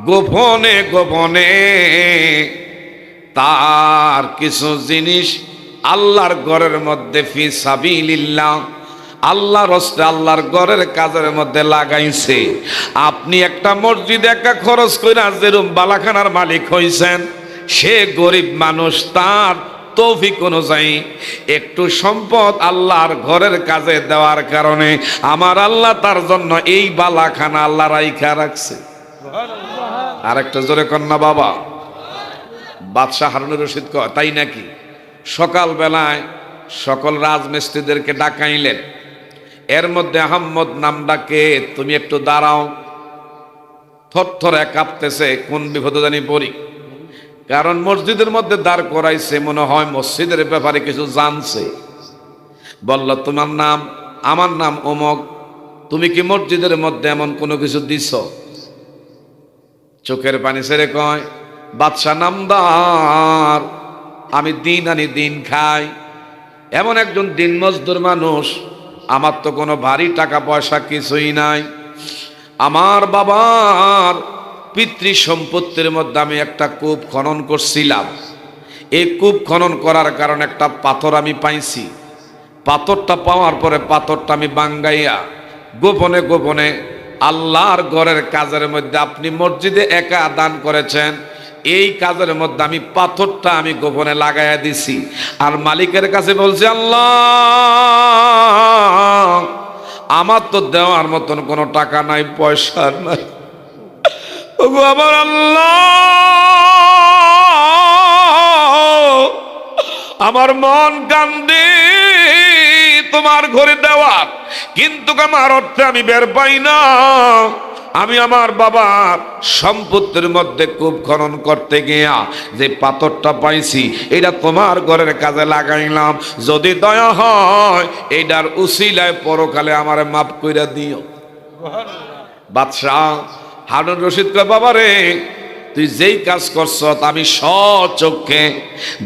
গোপনে গোপনে তার কিছু জিনিস আল্লাহর ঘরের মধ্যে ফি সাবিলিল্লাহ, আল্লাহর রাস্তায় আল্লাহর ঘরের কাজের মধ্যে লাগাইছে। আপনি একটা মসজিদ একা খরচ কইরা যেরকম বালাখানার মালিক হইছেন, সে গরিব মানুষ, তার তৌফিক অনুযায়ী একটু সম্পদ আল্লাহর ঘরের কাজে দেওয়ার কারণে আমার আল্লাহ তার জন্য এই বালাখানা আল্লাহ রাইখা রাখছে। আর একটা জোরে কন্যা বাবা। বাদশাহ হারুনুর রশিদ কয় তাই নাকি? সকাল বেলায় সকল রাজমিস্ত্রিদেরকে ডাকাইলেন। এর মধ্যে আহম্মদ নামটাকে, তুমি একটু দাঁড়াও। থরথরে কাঁপতেছে, কোন বিপদে জানি পড়ি। কারণ মসজিদের মধ্যে দাঁড় করাইছে, মনে হয় মসজিদের ব্যাপারে কিছু জানছে। বলল তোমার নাম? আমার নাম অমক। তুমি কি মসজিদের মধ্যে এমন কোনো কিছু দিছ? চোখের পানি ছেড়ে কয় বাদশা নামদার, আমি দিন আনি দিন খাই, এমন একজন দিন মজদুর মানুষ। আমার তো কোনো ভারী টাকা পয়সা কিছুই নাই। আমার বাবার পিতৃ সম্পত্তির মধ্যে আমি একটা কূপ খনন করছিলাম। এই কূপ খনন করার কারণে একটা পাথর আমি পাইছি। পাথরটা পাওয়ার পরে পাথরটা আমি বাঙ্গাইয়া গোপনে গোপনে আল্লাহর ঘরের কাজের মধ্যে, আপনি মসজিদে একা দান করেছেন, এই কাজের মধ্যে আমি পাথরটা আমি গোপনে লাগাইয়া দিছি। আর মালিকের কাছে বলছি, আল্লাহ আমার তো দেওয়ার মতন কোনো টাকা নাই, পয়সা নাই। ওগো আমার আল্লাহ, আমার মন কান্দে তোমার ঘরে দেওয়ার, কিন্তু আমার অর্থে আমি বের পাই না। আমি আমার বাবার সম্পত্তির মধ্যে কূপ খনন করতে গিয়া যে পাথরটা পাইছি, এটা তোমার ঘরের কাজে লাগাইলাম। যদি দয়া হয় এইটার উসিলায় পরকালে আমারে মাফ কইরা দিও। বাদশাহ হারুন রশিদ কয় বাবা রে, তুই যেই কাজ করছ আমি স্বচক্ষে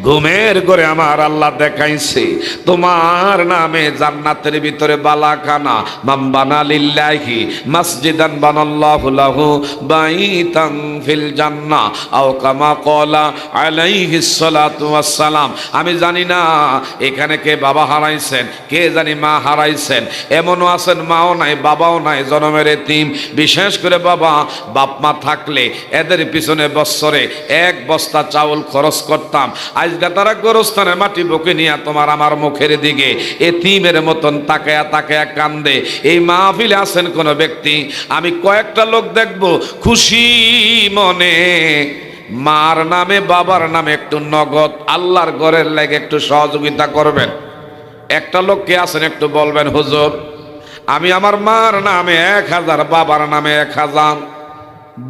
ঘুমের ঘরে আমার আল্লাহ দেখাইছে। তোমার নামে জান্নাতের ভিতরে বালাখানা, মাম্বানা লিল্লাহি মসজিদান বানাল্লাহু লাহু বাইতান ফিল জান্নাহ আও কামা ক্বালা আলাইহিস সালাতু ওয়াস সালাম। আমি জানি না এখানে কে বাবা হারাইছেন, কে জানি মা হারাইছেন। এমনও আছেন মাও নাই বাবাও নাই, জন্মের এতিম। বিশেষ করে বাবা বাপ মা থাকলে এদের পিছনে বছরে 1 বস্তা চাউল খরচ করতাম। আজকে তারা গোরস্থানে মাটি বুকে নিয়ে তোমার আমার মুখের দিকে এতিমের মতন তাকায়া তাকায়া কান্দে। এই মাহফিলে আছেন কোন ব্যক্তি, আমি কয়েকটা লোক দেখব খুশি মনে মার নামে বাবার নামে একটু নগদ আল্লাহর ঘরের লেগে একটু সহযোগিতা করবেন। একটা লোক কে আছেন একটু বলবেন, হুজুর আমি আমার মার নামে 1000, বাবার নামে 1000,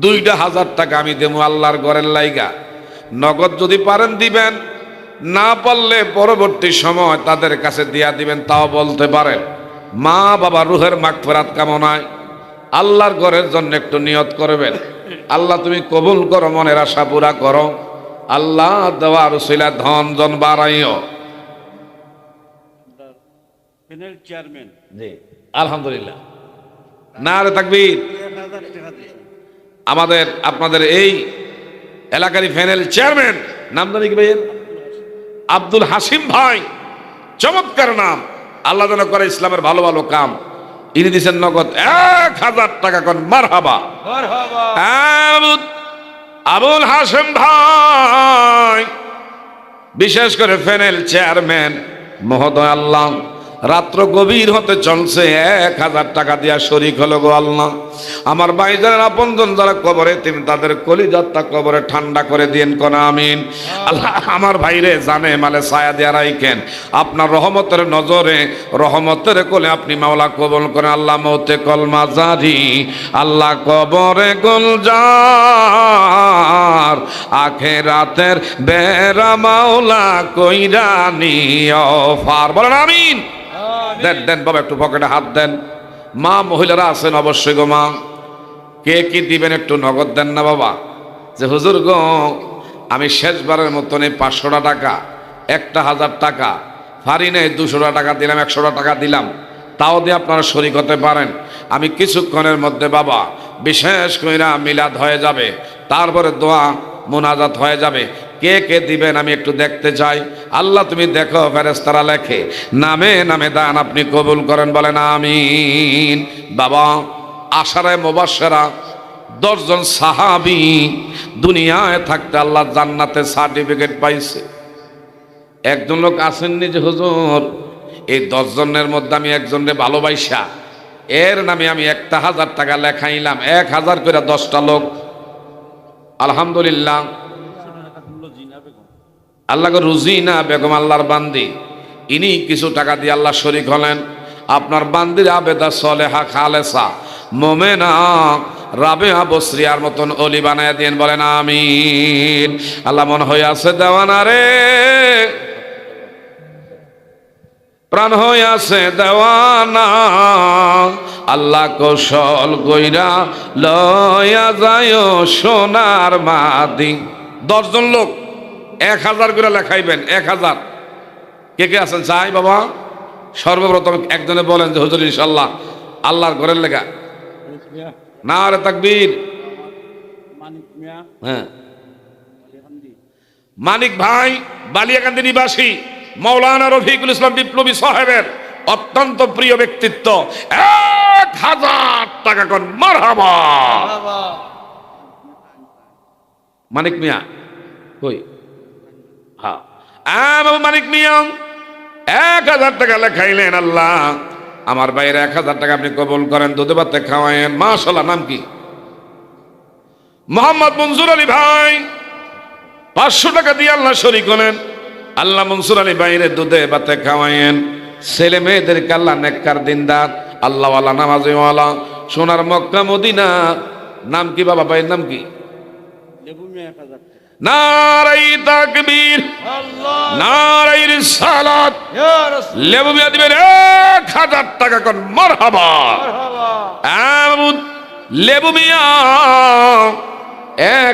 2000 টাকা আমি দেবো আল্লাহর ঘরের লাইগা। নগদ যদি পারেন দিবেন, না পারলে পরবর্তী সময় তাদের কাছে দিয়া দিবেন, তাও বলতে পারেন। মা বাবা রুহের মাগফিরাত কামনায় আল্লাহর ঘরের জন্য একটু নিয়ত করবেন। আল্লাহ তুমি কবুল করো, মনের আশা পুরা করো। আল্লাহ দেওয়ার উসিলা ধন জন বাড়াইও। চেয়ারম্যান জি আলহামদুলিল্লাহ, নারে তাকবীর। আমাদের আপনাদের এই এলাকারই প্যানেল চেয়ারম্যান নাম জানি কি ভাইয়ের? আব্দুল হাসিম ভাই, চমৎকার নাম। আল্লাহ যেন করে ইসলামের ভালো ভালো কাম। ইনি দিচ্ছেন নগদ 1000 টাকা। কোন মারহাবা। আবুল হাসিম ভাই, বিশেষ করে প্যানেল চেয়ারম্যান মহোদয়, আল্লাহ রাত্র গভীর হতে চলছে, 1000 টাকা দিয়া শরীক হলো গো আল্লাহ। আমার ভাইজানের আপনজন যারা কবরে তুমি তাদের কলিজাতটা কবরে ঠান্ডা করে দিয়েন কোন আমিন। আল্লাহ আমার ভাইরে জানে মালে ছায়া দিয়া রাখেন আপনার রহমতের নজরে, রহমতের কোলে আপনি মাওলা কবুল করেন। আল্লাহ মৌতে কলমা জারি, আল্লাহ কবরে গুলজার, আখেরাতের বেরা মাওলা কইরা নিও ফার। বলেন আমিন। দেন দেন বাবা, একটু পকেটে হাত দেন। মা মহিলারা আছেন অবশ্যই গো। মা কে কি দিবেন একটু নগদ দেন না বাবা। যে হুজুর গো আমি শেষবারের মতন এই 500 টাকা, 1000 টাকা ফারি নেই, 200 টাকা দিলাম, 100 টাকা দিলাম, তাও দিয়ে আপনারা শরীক হতে পারেন। আমি কিছুক্ষণের মধ্যে বাবা বিশেষ কইরা মিলাদ হয়ে যাবে, তারপরে দোয়া মোনাজাত হয়ে যাবে। কে কে দিবেন আমি একটু দেখতে চাই। আল্লাহ তুমি দেখো, ফেরেশতারা লেখে নামে নামে দান আপনি কবুল করেন। বলেন আমিন। বাবা আশারায়ে মুবাশশারা 10 জন সাহাবী দুনিয়ায় থাকতে আল্লাহ জান্নাতে সার্টিফিকেট পাইছে। একজন লোক আসেননি যে হুজুর এই 10 জনের মধ্যে আমি একজনকে ভালোবাসা এর নামে আমি 1,000 টাকা লেখাইলাম, 1000 করে 10টা লোক। আলহামদুলিল্লাহ, আল্লাহকে রুজিনা বেগম আল্লাহর বান্দি, ইনি কিছু টাকা দিয়ে আল্লাহ শরীক হলেন। আপনার বান্দির আবেদা সলেহা খালেসা মোমেনা রাবেহা বসরিয়ার মতন অলি বানায় দিন, বলেন আমিন। আল্লাহ মন হয়ে আছে দেওয়ানা রে, প্রাণ হয়ে আছে দেওয়ানা, আল্লাহ কৌশল কইরা লয়া যায় সোনার মাদি। 10 জন লোক 1000 করে লেখাইবেন, 1000। কে কে আছেন চাই বাবা? সর্বপ্রথম একজনে বলেন যে হুজুর ইনশাল্লাহ আল্লাহর ঘরের লেখা। না রে তাকবীর। হ্যাঁ, মানিক ভাই বালিয়াকান্দি নিবাসী মাওলানা রফিকুল ইসলাম বিপ্লবী সাহেবের অত্যন্ত প্রিয় ব্যক্তিত্ব। 1000 টাকা কোন মারহাবা। মানিক মিয়া কই? হ্যাঁ, মানিক মিয়া 1000 টাকা লেখাইলেন। আল্লাহ আমার ভাইয়ের 1000 টাকা আপনি কবুল করেন, দুধে ভাতে খাওয়ায়েন। মাশাআল্লাহ। নাম কি? মোহাম্মদ মনসুর আলী ভাই 500 টাকা দিয়ে আল্লাহ শরীক হলেন। আল্লাহ মনসুর আলী ভাইয়ের দুধে ভাতে খাওয়ায়েন। ছেলে মেয়েদেরকে আল্লাহ নেককার দিনদার আল্লাহওয়ালা নামাজিওয়ালা সোনার মক্কা মদিনা। নাম কি বাবা ভাইয়ের নাম কি? নারাই তাকবীর, নারাই রিসালাত। লেবু মিয়া দিবেন 1000 টাকা কোন মারহাবা। লেবু মিয়া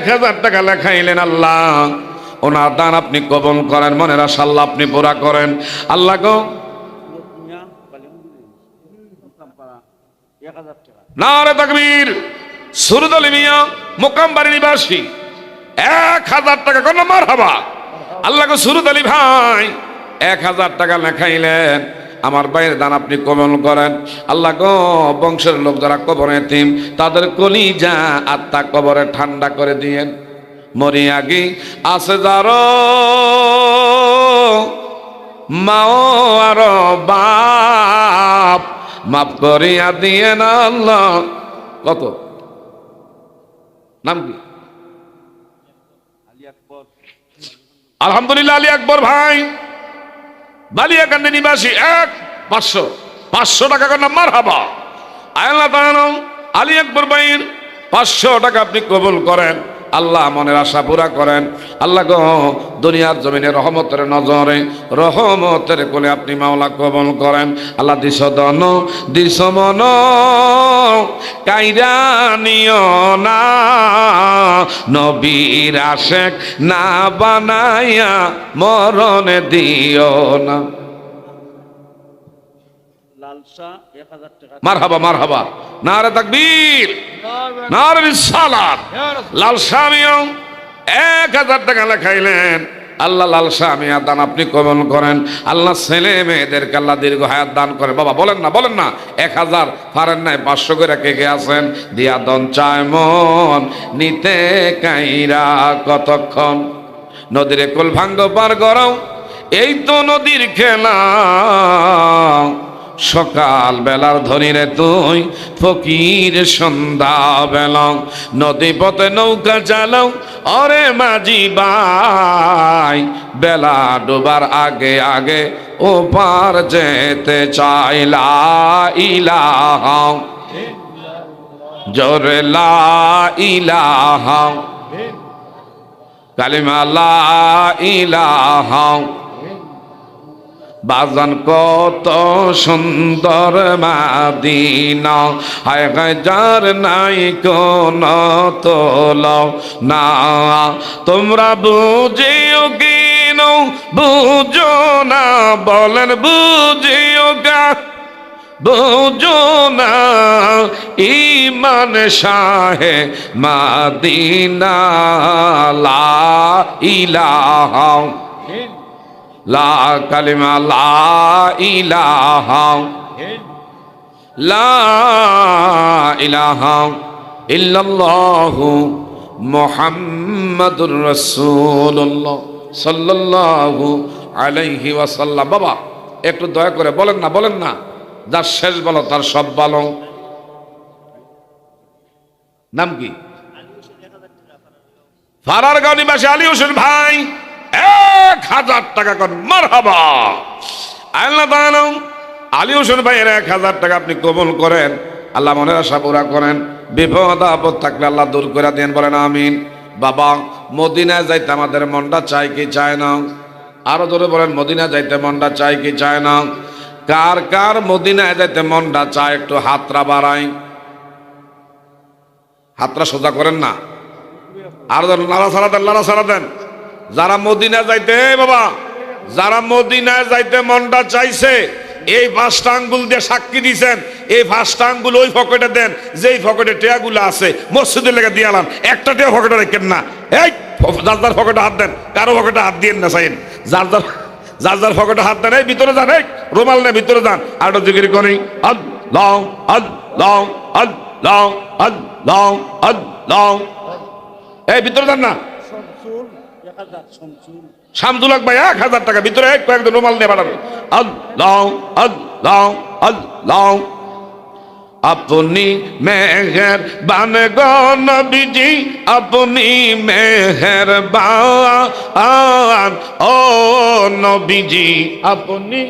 1000 টাকা লেখাইলেন। আল্লাহ ওনার দান আপনি কবুল করেন, মনের আশা আল্লাহ আপনি পুরা করেন। আল্লাহ গো নারে তাকবীর। সুরুদ আলী মিয়া মোকামবাড়ি নিবাসী 1000 টাকা কোন মারহাবা। আল্লাহ গো সুরুদ আলী ভাই 1000 টাকা লেখাইলেন। আমার ভাইয়ের দান আপনি কবুল করেন। আল্লাহ গো বংশের লোক যারা কবরে এতিম তাদের কলিজা আত্মা কবরে ঠান্ডা করে দিয়েন। মরিয়াগি আছে যার মাও আর বাপ মাফ করিয়া দিয়ে না আল্লাহ। কত নাম কি? আলহামদুলিল্লাহ। আলী আকবর ভাই বালিয়াকান্দি নিবাসী 500 টাকা করে মারহাবা। আল্লাহ তাআলা আলী আকবর ভাইয়ের 500 টাকা আপনি কবুল করেন। আল্লাহ মনের আশা পুরা করেন। আল্লাহ গো দুনিয়ার জমিনে রহমতের নজরে রহমতের কোলে আপনি মাওলা কবুল করেন। আল্লাহ দিস দন দিস মন কাইরা নিও না, নবীর আশেক না বানাইয়া মরণ দিও না। মারহাবা মারহাবা। নারে তাকবীর, নারে রিসালাত। লালসা মিয়া 1000 টাকা লেখাইলেন। আল্লাহ লালসা মিয়া দান আপনি কবুল করেন। আল্লাহ ছেলে মেয়েদেরকে আল্লাহ দীর্ঘ হায়াত দান করে। বাবা বলেন না, বলেন না। 1000 পারেন নাই 500 করে কে কে আছেন? দিয়া দন চায় মন নিতে কাইরা কতক্ষণ, নদীরে কুল ভাঙ্গ পার গরাও এই তো নদীর খেলা। সকাল বেলার ধনীরে তুই ফকির সন্ধ্যা বেলা, নদী পথে নৌকা চালাও অরে মাঝি ভাই, বেলা ডোবার আগে আগে ও পার যেতে চাইলা। ইলাহা জোরে লা ইলাহা কালিমা লা ইলাহা। বাজান কত সুন্দর মাদিনা, হায় হায় যার নাই কোন তোল না। তোমরা বুঝিও কেন বুঝো না, বলেন বুঝিও গা বুঝো না। ইমান শাহে মাদিনা লা ইলাহা লা কালিমা লা ইলাহা লা ইলাহা ইল্লাল্লাহু মুহাম্মাদুর রাসূলুল্লাহ সাল্লাল্লাহু আলাইহি ওয়াসাল্লাম। বাবা একটু দয়া করে বলেন না, যার শেষ বলো তার সব ভালো। নাম কি? ফারারগাঁও নিবাসী আলী হোসেন ভাই 1000 টাকা করেন মারহাবা। আল্লাহ তাআলা আলী হোসেন ভাইয়ের 1000 টাকা আপনি কবুল করেন, আল্লাহ মনের আশা পুরা করেন, বিপদ আপদ থাকলে আল্লাহ দূর করে দেন, বলেন আমিন। বাবা মদিনায় যাইতে আমাদের মনটা চাই কি চায় না? আরো জোরে বলেন, মদিনায় যাইতে মনটা চাই কি চায় না? কার কার মদিনায় যাইতে মনটা চায় একটু হাতরা বাড়াই, হাতরা সোজা করেন না, আর লাড়া ছাড়া দেন। যারা মদিনা যাইতে বাবা, যারা মদিনায় যাইতে মনটা চাইছে, এই 5টা আঙ্গুল দিয়ে সাক্ষী দিয়েছেন, এই 5টা আঙ্গুল ওই পকেটে দেন, যেই পকেটে টেয়াগুলো আছে মসজিদের লেগে দিয়ে আলান, একটা টেয়া পকেটে রাখেন না। এই যার পকেটে হাত দেন, কারো পকেটে হাত দিয়েন না, চাইন যার পকেটে হাত দেন। এই ভিতরে যান, এই রুমাল নেই ভিতরে যান, আর জিকির করি আল্লাহ আল্লাহ আল্লাহ আল্লাহ আল্লাহ। এই ভিতরে যান না, শামসুল হক ভাই 1000 টাকা ভিতরে কয়েকজন রুমাল নিয়ে পাঠাবে। আল্লাহ আল্লাহ আল্লাহ। আপনি মেহেরবান গো নবীজি, আপনি মেহেরবান ও নবীজি, আপনি।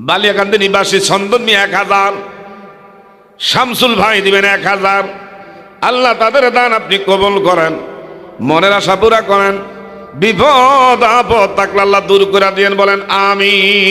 বালিয়াকান্দি নিবাসী চন্দন মিয়া 1000, শামসুল ভাই দিবেন 1000। আল্লাহ তাদের দান আপনি কবুল করেন, মনের আশা পুরা করেন, বিপদ আপদ থাকলে আল্লাহ দূর করে দিয়েন, বলেন আমিন।